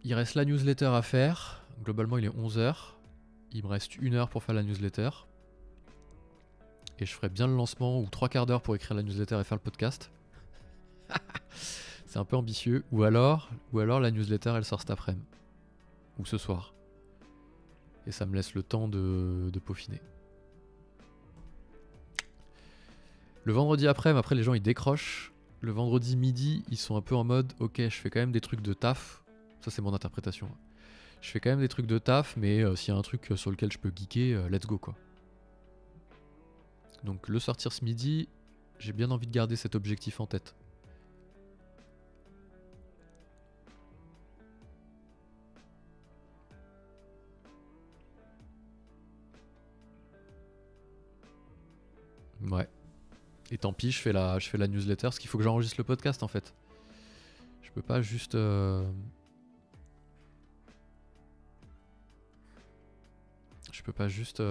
Il reste la newsletter à faire. Globalement, il est 11h. Il me reste 1 heure pour faire la newsletter. Et je ferai bien le lancement ou 3/4 d'heure pour écrire la newsletter et faire le podcast. C'est un peu ambitieux. Ou alors la newsletter, elle sort cet après-midi. Ou ce soir. Et ça me laisse le temps de peaufiner. Le vendredi après les gens ils décrochent. Le vendredi midi, ils sont un peu en mode ok, je fais quand même des trucs de taf. Ça c'est mon interprétation. Je fais quand même des trucs de taf, mais s'il y a un truc sur lequel je peux geeker, let's go quoi. Donc le sortir ce midi, j'ai bien envie de garder cet objectif en tête. Ouais. Et tant pis, je fais la newsletter, parce qu'il faut que j'enregistre le podcast en fait. Je peux pas juste... Je peux pas juste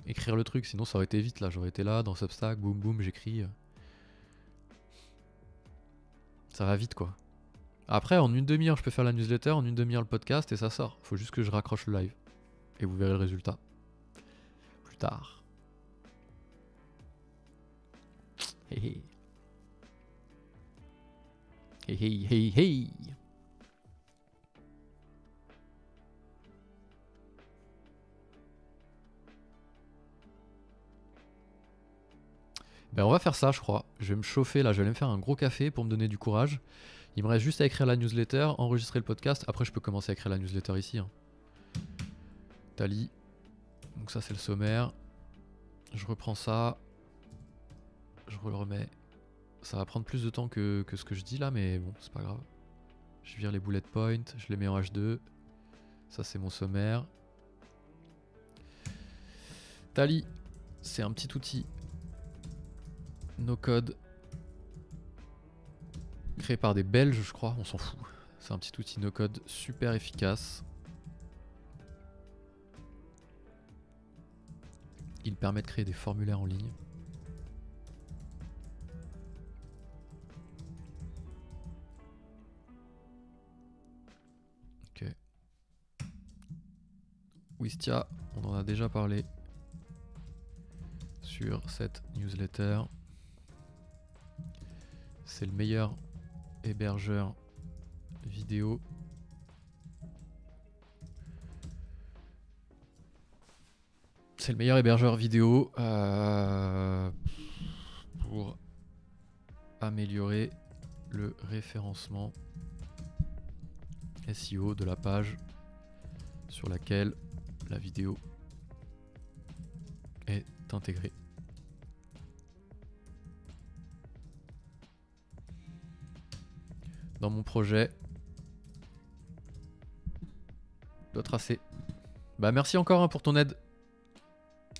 écrire le truc, sinon ça aurait été vite là. J'aurais été là, dans Substack, boum boum, j'écris. Ça va vite quoi. Après, en une demi-heure, je peux faire la newsletter, en une demi-heure, le podcast, et ça sort. Faut juste que je raccroche le live. Et vous verrez le résultat. Plus tard. Hey hey. Hey hey hey hey. Ben on va faire ça je crois. Je vais me chauffer là, je vais aller me faire un gros café pour me donner du courage. Il me reste juste à écrire la newsletter, enregistrer le podcast. Après je peux commencer à écrire la newsletter ici. Hein. Tally. Donc ça c'est le sommaire. Je reprends ça. Je le remets. Ça va prendre plus de temps que ce que je dis là, mais bon, c'est pas grave. Je vire les bullet points, je les mets en H2. Ça c'est mon sommaire. Tally, c'est un petit outil no code créé par des Belges, je crois, on s'en fout. C'est un petit outil no code super efficace. Il permet de créer des formulaires en ligne. Ok. Wistia, on en a déjà parlé sur cette newsletter. C'est le meilleur hébergeur vidéo. C'est le meilleur hébergeur vidéo pour améliorer le référencement SEO de la page sur laquelle la vidéo est intégrée. dans mon projet. Doit tracer. Bah merci encore hein, pour ton aide.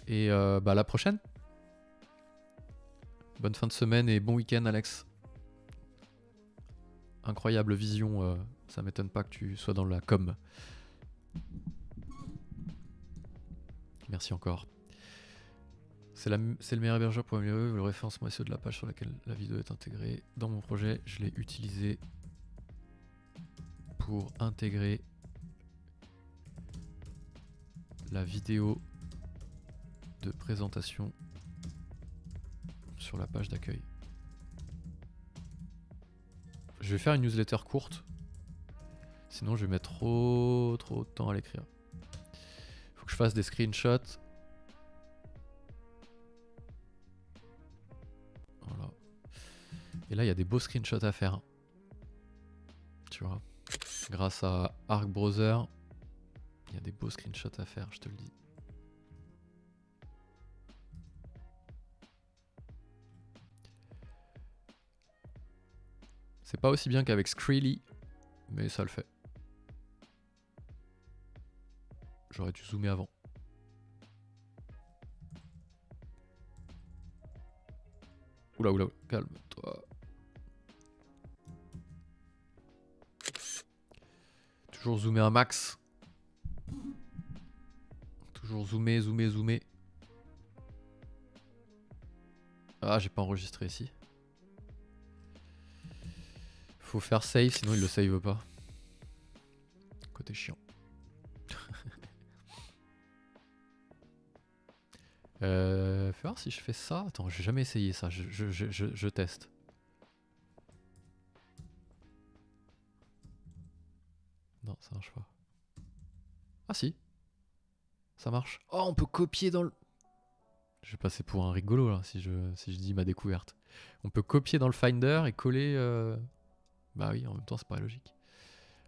Et bah à la prochaine. Bonne fin de semaine et bon week-end Alex. Incroyable vision, ça m'étonne pas que tu sois dans la com. Merci encore. C'est le meilleur hébergeur pour améliorer le référencement SEO de la page sur laquelle la vidéo est intégrée. Dans mon projet, je l'ai utilisé pour intégrer la vidéo de présentation sur la page d'accueil. Je vais faire une newsletter courte, sinon je vais mettre trop de temps à l'écrire. Faut que je fasse des screenshots. Voilà. Et là il y a des beaux screenshots à faire. Tu vois, grâce à Arc Browser, il y a des beaux screenshots à faire, je te le dis. C'est pas aussi bien qu'avec Skrill, mais ça le fait. J'aurais dû zoomer avant. Oula, oula, calme-toi. Toujours zoomer un max. Toujours zoomer, zoomer, zoomer. Ah, j'ai pas enregistré ici. Faut faire save, sinon il le save pas. Côté chiant. Fais voir si je fais ça. Attends, j'ai jamais essayé ça. Je teste. Non, ça marche pas. Ah si. Ça marche. Oh, on peut copier dans le... Je vais passer pour un rigolo là si je dis ma découverte. On peut copier dans le Finder et coller... Bah oui, en même temps c'est pas logique.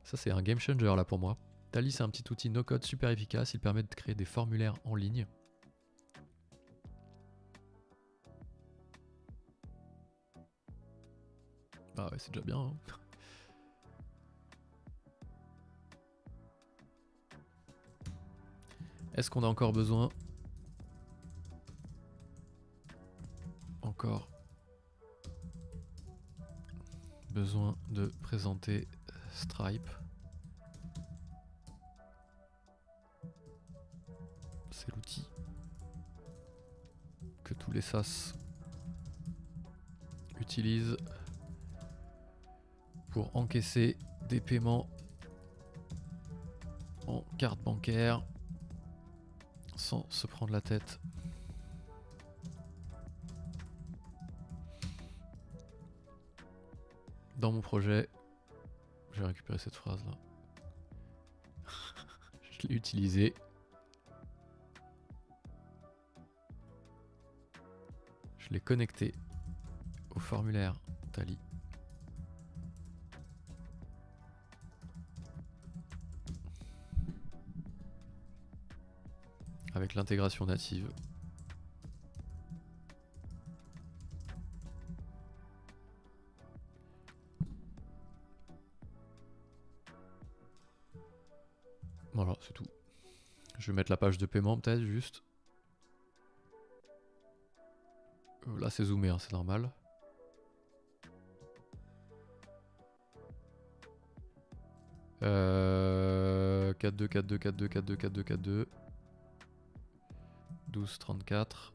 Ça c'est un game changer là pour moi. Tally c'est un petit outil no-code super efficace. Il permet de créer des formulaires en ligne. Ah ouais, c'est déjà bien. Hein. Est-ce qu'on a encore besoin? Encore besoin de présenter Stripe. C'est l'outil que tous les SaaS utilisent pour encaisser des paiements en carte bancaire sans se prendre la tête. Dans mon projet, j'ai récupéré cette phrase là. Je l'ai utilisée. Je l'ai connecté au formulaire Tally. Avec l'intégration native. Voilà, c'est tout. Je vais mettre la page de paiement peut-être juste. Là c'est zoomé, hein, c'est normal. Euh, 4-2, 4-2, 4-2, 4-2, 4-2, 4-2. 12, 34.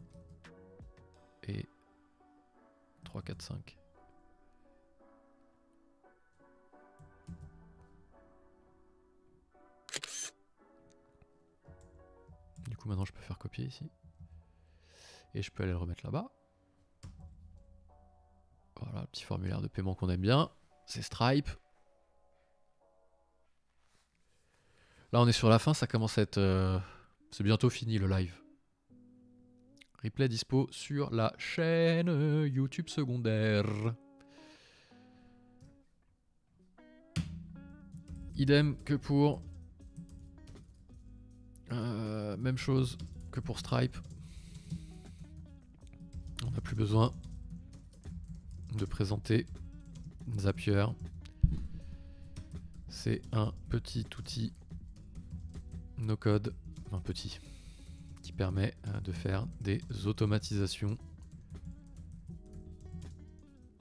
Et 3, 4, 5. Du coup maintenant je peux faire copier ici. Et je peux aller le remettre là-bas. Voilà, le petit formulaire de paiement qu'on aime bien. C'est Stripe. Là on est sur la fin, ça commence à être... c'est bientôt fini le live. Replay dispo sur la chaîne YouTube secondaire. Idem que pour... même chose que pour Stripe. On n'a plus besoin de présenter Zapier. C'est un petit outil no code, un petit, qui permet de faire des automatisations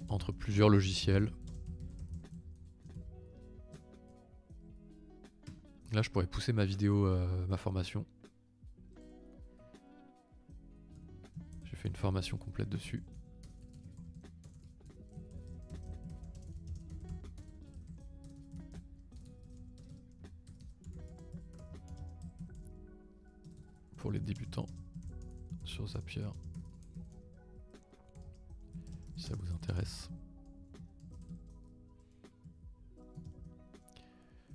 entre plusieurs logiciels. Là, je pourrais pousser ma vidéo, ma formation. J'ai fait une formation complète dessus. Pour les débutants sur Zapier, si ça vous intéresse.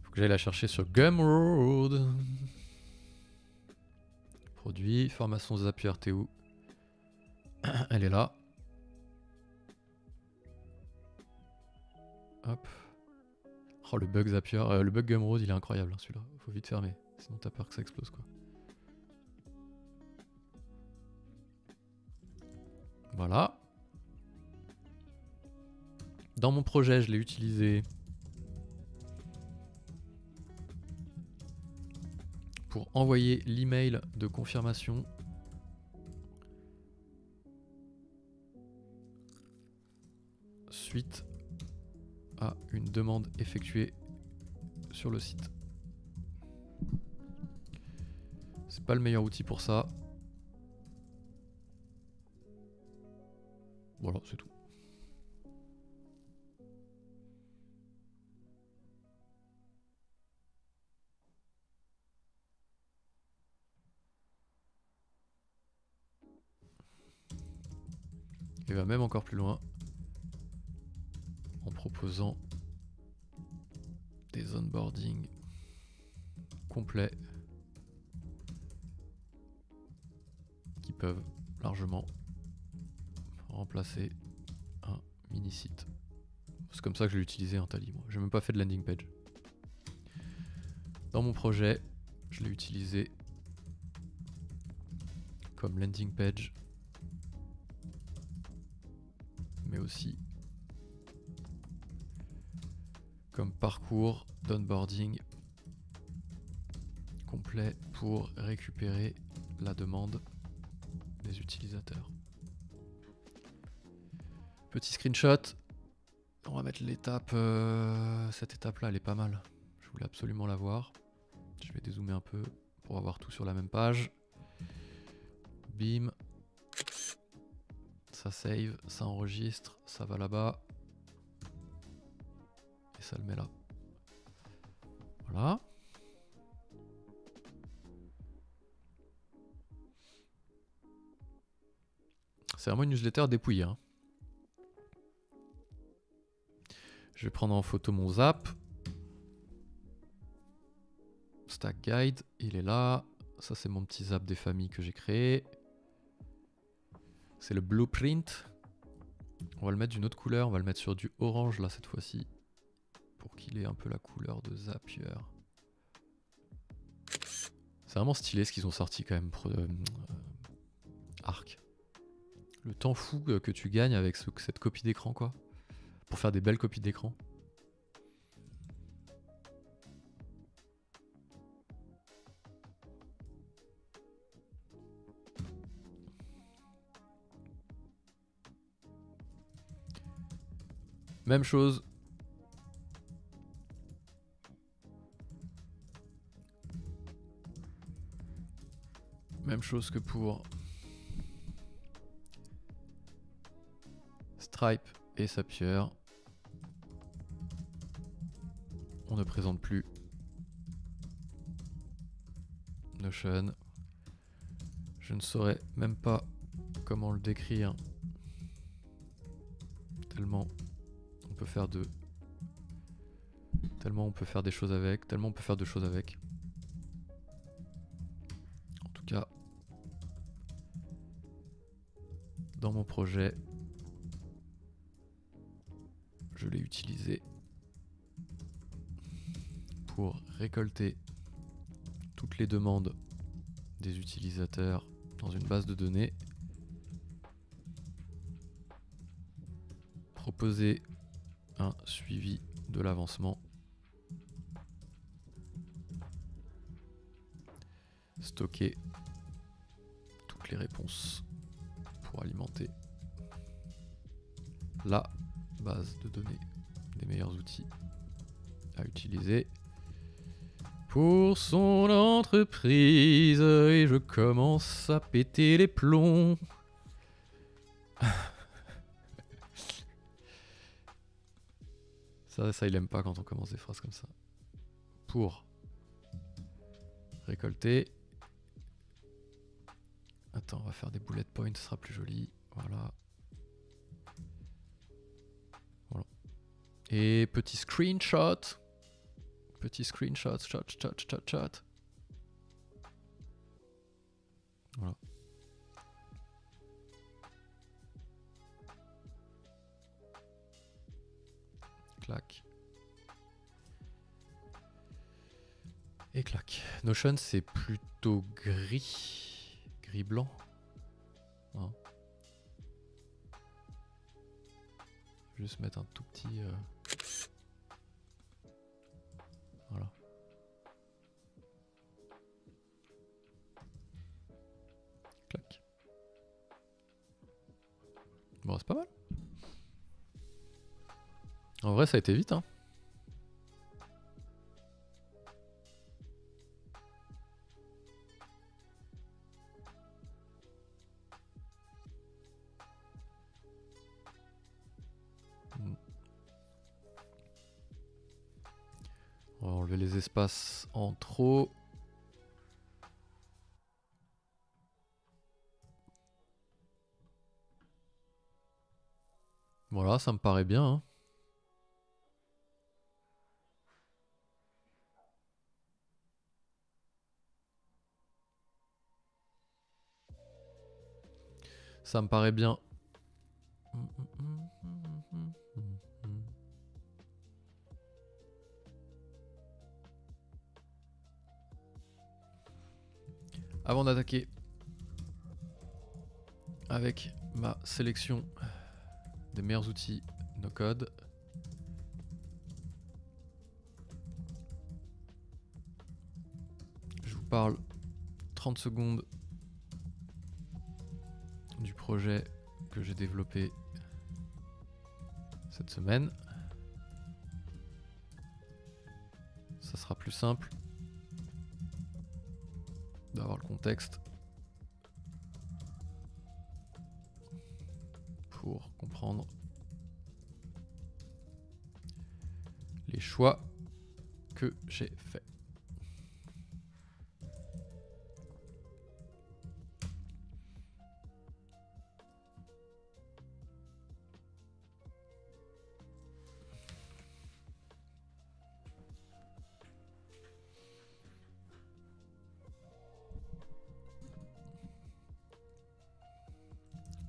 Faut que j'aille la chercher sur Gumroad. Produit, formation Zapier, t'es où? Elle est là. Hop. Oh, le bug Zapier, le bug Gumroad, il est incroyable, hein, celui-là. Faut vite fermer, sinon t'as peur que ça explose, quoi. Voilà. Dans mon projet, je l'ai utilisé pour envoyer l'email de confirmation suite à une demande effectuée sur le site. C'est pas le meilleur outil pour ça. Voilà, c'est tout. Il va même encore plus loin en proposant des onboarding complets qui peuvent largement remplacer un mini-site. C'est comme ça que je l'ai utilisé un Tally, moi. J'ai même pas fait de landing page. Dans mon projet, je l'ai utilisé comme landing page, mais aussi comme parcours d'onboarding complet pour récupérer la demande des utilisateurs. Petit screenshot. On va mettre l'étape. Cette étape-là, elle est pas mal. Je voulais absolument la voir. Je vais dézoomer un peu pour avoir tout sur la même page. Bim. Ça save, ça enregistre, ça va là-bas. Et ça le met là. Voilà. C'est vraiment une newsletter dépouillée, hein. Je vais prendre en photo mon zap. Stack Guide, il est là. Ça, c'est mon petit zap des familles que j'ai créé. C'est le blueprint. On va le mettre d'une autre couleur. On va le mettre sur du orange, là, cette fois-ci. Pour qu'il ait un peu la couleur de Zapier. C'est vraiment stylé ce qu'ils ont sorti, quand même. Arc. Le temps fou que tu gagnes avec cette copie d'écran, quoi. Pour faire des belles copies d'écran. Même chose. Même chose que pour Stripe et Zapier. On ne présente plus Notion. Je ne saurais même pas comment le décrire. Tellement on peut faire des choses avec. Tellement on peut faire de choses avec. En tout cas, dans mon projet, je l'ai utilisé pour récolter toutes les demandes des utilisateurs dans une base de données, proposer un suivi de l'avancement stocker toutes les réponses pour alimenter la base de données des meilleurs outils à utiliser pour son entreprise. Et je commence à péter les plombs. Ça il aime pas quand on commence des phrases comme ça. Pour récolter. Attends, on va faire des bullet points, ce sera plus joli. Voilà. Voilà. Et petit screenshot. Petit screenshot, chat. Voilà. Clac. Et clac. Notion c'est plutôt gris. Gris-blanc. Hein. Je vais juste mettre un tout petit... Voilà. Clac. Bon, c'est pas mal. En vrai, ça a été vite, hein. On va enlever les espaces en trop. Voilà, ça me paraît bien, hein. Ça me paraît bien. Avant d'attaquer avec ma sélection des meilleurs outils no code, je vous parle 30 secondes du projet que j'ai développé cette semaine. Ça sera plus simple d'avoir le contexte pour comprendre les choix que j'ai faits.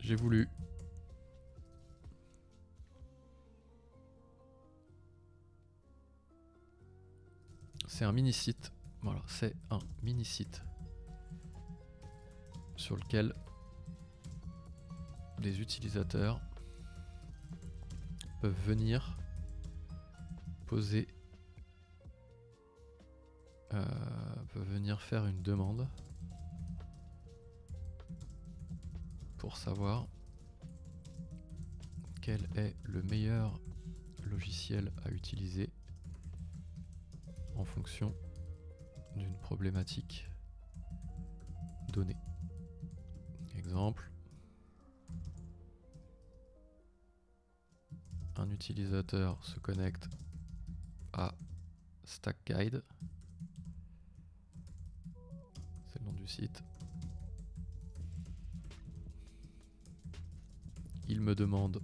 J'ai voulu c'est un mini site. Voilà, c'est un mini site sur lequel des utilisateurs peuvent venir poser, peuvent venir faire une demande pour savoir quel est le meilleur logiciel à utiliser en fonction d'une problématique donnée. Exemple, un utilisateur se connecte à StackGuide, c'est le nom du site. Il me demande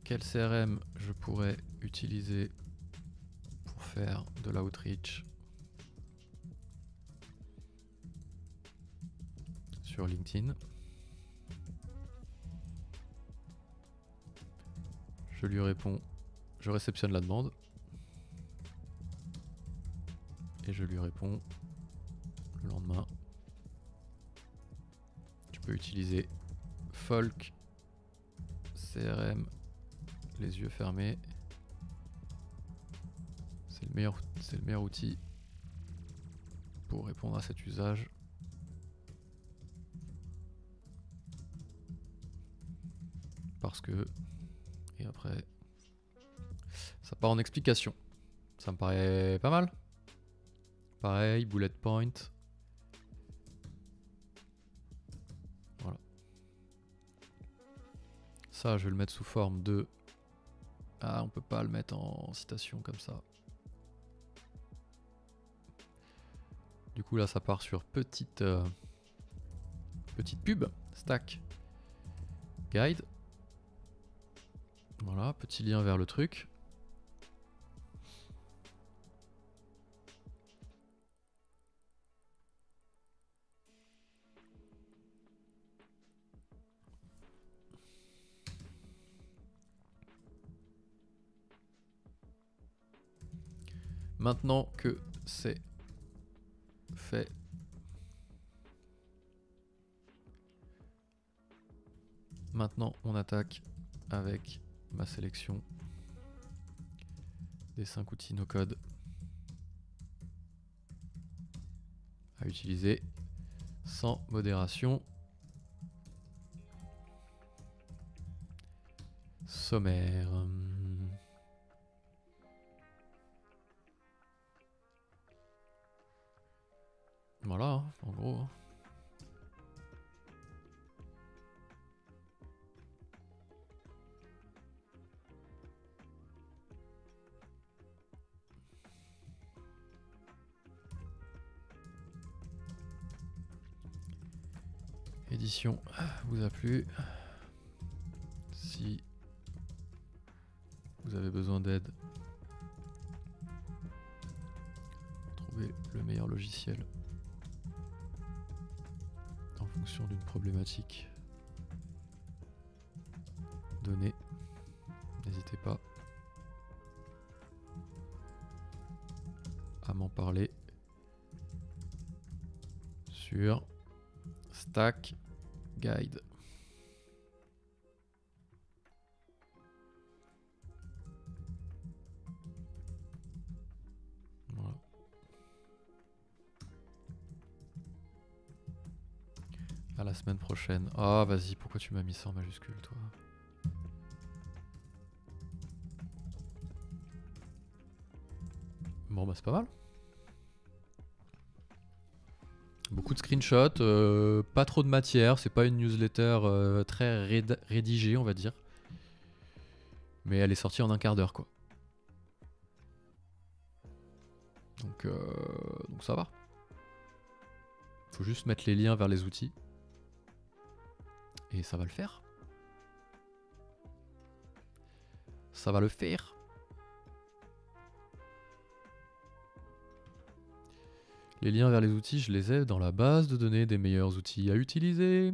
quel CRM je pourrais utiliser pour faire de l'outreach sur LinkedIn. Je lui réponds, je réceptionne la demande et je lui réponds le lendemain. Tu peux utiliser Folk CRM les yeux fermés c'est le meilleur outil pour répondre à cet usage. Parce que... Et après... Ça part en explication. Ça me paraît pas mal. Pareil, bullet point. Voilà. Ça, je vais le mettre sous forme de... Ah, on peut pas le mettre en citation comme ça. Du coup, là, ça part sur petite pub. Stack. Guide. Voilà, petit lien vers le truc. Maintenant que c'est fait, maintenant on attaque avec ma sélection des 5 outils no code à utiliser sans modération. Sommaire. Voilà, hein, en gros. Hein. Édition vous a plu. Si vous avez besoin d'aide, trouvez le meilleur logiciel en fonction d'une problématique donnée. N'hésitez pas à m'en parler sur Stack Guide. Voilà. À la semaine prochaine. Ah, vas-y, pourquoi tu m'as mis ça en majuscule, toi? Bon, bah, c'est pas mal. Beaucoup de screenshots, pas trop de matière, c'est pas une newsletter très rédigée, on va dire. Mais elle est sortie en un quart d'heure, quoi. Donc ça va. Faut juste mettre les liens vers les outils. Et ça va le faire. Ça va le faire. Les liens vers les outils, je les ai dans la base de données des meilleurs outils à utiliser.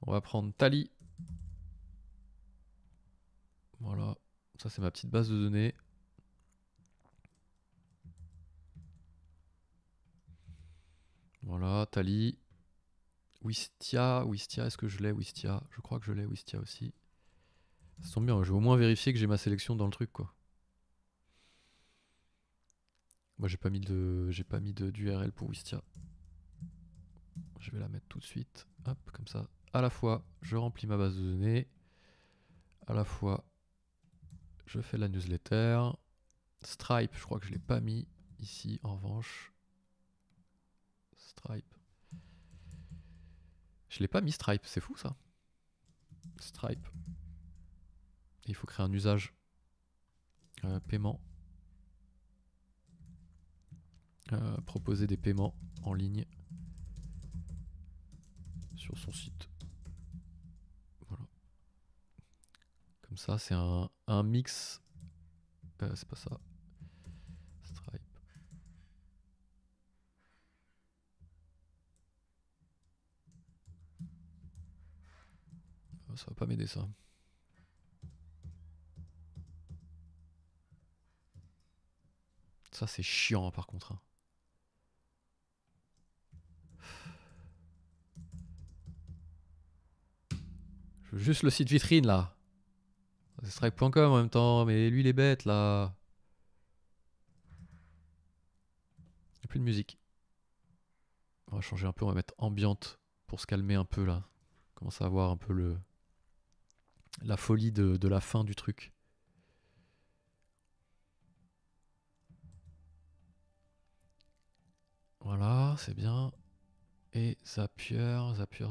On va prendre Tally. Voilà, ça c'est ma petite base de données. Voilà, Tally. Wistia, est-ce que je l'ai Wistia? Je crois que je l'ai Wistia aussi. Ça tombe bien, je vais au moins vérifier que j'ai ma sélection dans le truc, quoi. Moi j'ai pas mis d'URL pour Wistia. Je vais la mettre tout de suite. Hop, comme ça. À la fois, je remplis ma base de données. À la fois, je fais la newsletter. Stripe, je crois que je l'ai pas mis ici en revanche. Stripe. Je l'ai pas mis Stripe, c'est fou ça. Stripe. Et il faut créer un usage. Paiement. Proposer des paiements en ligne sur son site. Voilà. Comme ça, c'est un mix. C'est pas ça. Stripe. Ça va pas m'aider ça. Ça c'est chiant par contre. Je veux juste le site vitrine là. C'est strike.com en même temps, mais lui il est bête là. Il n'y a plus de musique. On va changer un peu, on va mettre ambiante pour se calmer un peu là. On commence à avoir un peu la folie de la fin du truc. Voilà, c'est bien. Et Zapier. Zapier,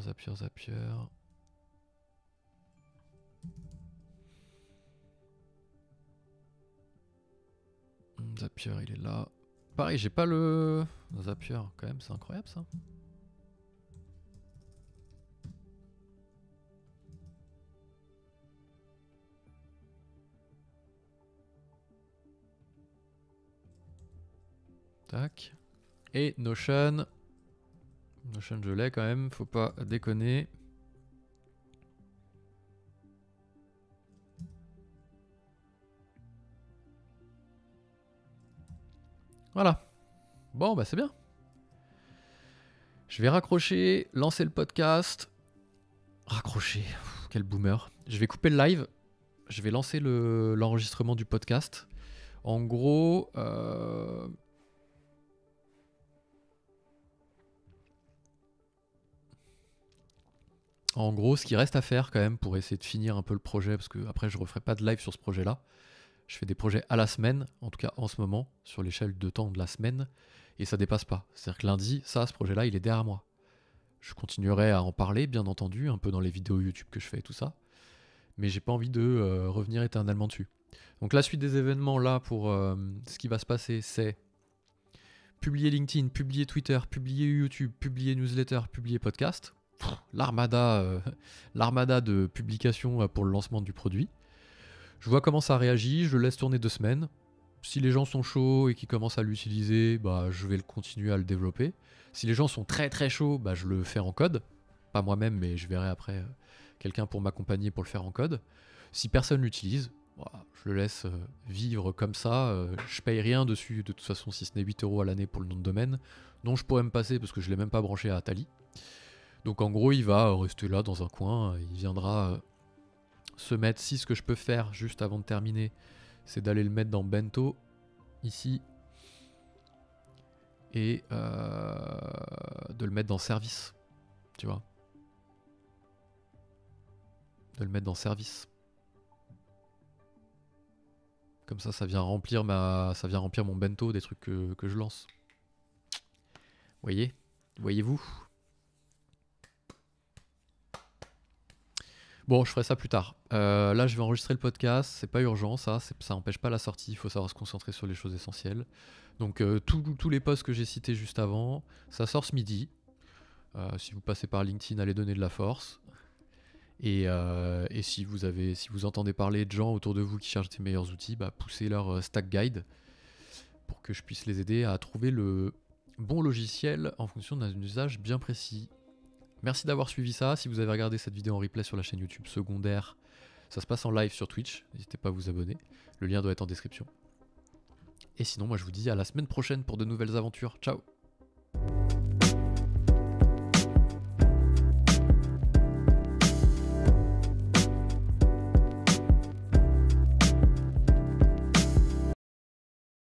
il est là. Pareil, j'ai pas le Zapier, quand même, c'est incroyable ça. Tac. Et Notion. Notion, je l'ai quand même, faut pas déconner. Voilà. Bon, bah c'est bien. Je vais raccrocher, lancer le podcast. Raccrocher, quel boomer. Je vais couper le live. Je vais lancer l'enregistrement du podcast. En gros, ce qui reste à faire quand même pour essayer de finir un peu le projet, parce que après je referai pas de live sur ce projet-là. Je fais des projets à la semaine, en tout cas en ce moment, sur l'échelle de temps de la semaine, et ça dépasse pas. C'est-à-dire que lundi, ce projet-là, il est derrière moi. Je continuerai à en parler, bien entendu, un peu dans les vidéos YouTube que je fais et tout ça, mais j'ai pas envie de revenir éternellement dessus. Donc la suite des événements là pour ce qui va se passer, c'est publier LinkedIn, publier Twitter, publier YouTube, publier newsletter, publier podcast. L'armada de publications pour le lancement du produit. Je vois comment ça réagit, je le laisse tourner 2 semaines. Si les gens sont chauds et qu'ils commencent à l'utiliser, bah, je vais continuer à le développer. Si les gens sont très très chauds, bah, je le fais en code. Pas moi-même, mais je verrai après quelqu'un pour m'accompagner pour le faire en code. Si personne l'utilise, bah, je le laisse vivre comme ça. Je paye rien dessus, de toute façon, si ce n'est 8 € à l'année pour le nom de domaine, dont je pourrais me passer parce que je ne l'ai même pas branché à Atali. Donc en gros, il va rester là dans un coin, il viendra se mettre. Si ce que je peux faire juste avant de terminer, c'est d'aller le mettre dans Bento, ici, et de le mettre dans service, tu vois. De le mettre dans service. Comme ça vient remplir mon Bento des trucs que je lance. Voyez-vous? Bon, je ferai ça plus tard. Là, je vais enregistrer le podcast. C'est pas urgent, ça empêche pas la sortie. Il faut savoir se concentrer sur les choses essentielles. Donc, tous les posts que j'ai cités juste avant, ça sort ce midi. Si vous passez par LinkedIn, allez donner de la force. Et si vous entendez parler de gens autour de vous qui cherchent des meilleurs outils, bah, poussez leur Stack Guide pour que je puisse les aider à trouver le bon logiciel en fonction d'un usage bien précis. Merci d'avoir suivi ça. Si vous avez regardé cette vidéo en replay sur la chaîne YouTube secondaire, ça se passe en live sur Twitch. N'hésitez pas à vous abonner. Le lien doit être en description. Et sinon, moi je vous dis à la semaine prochaine pour de nouvelles aventures. Ciao!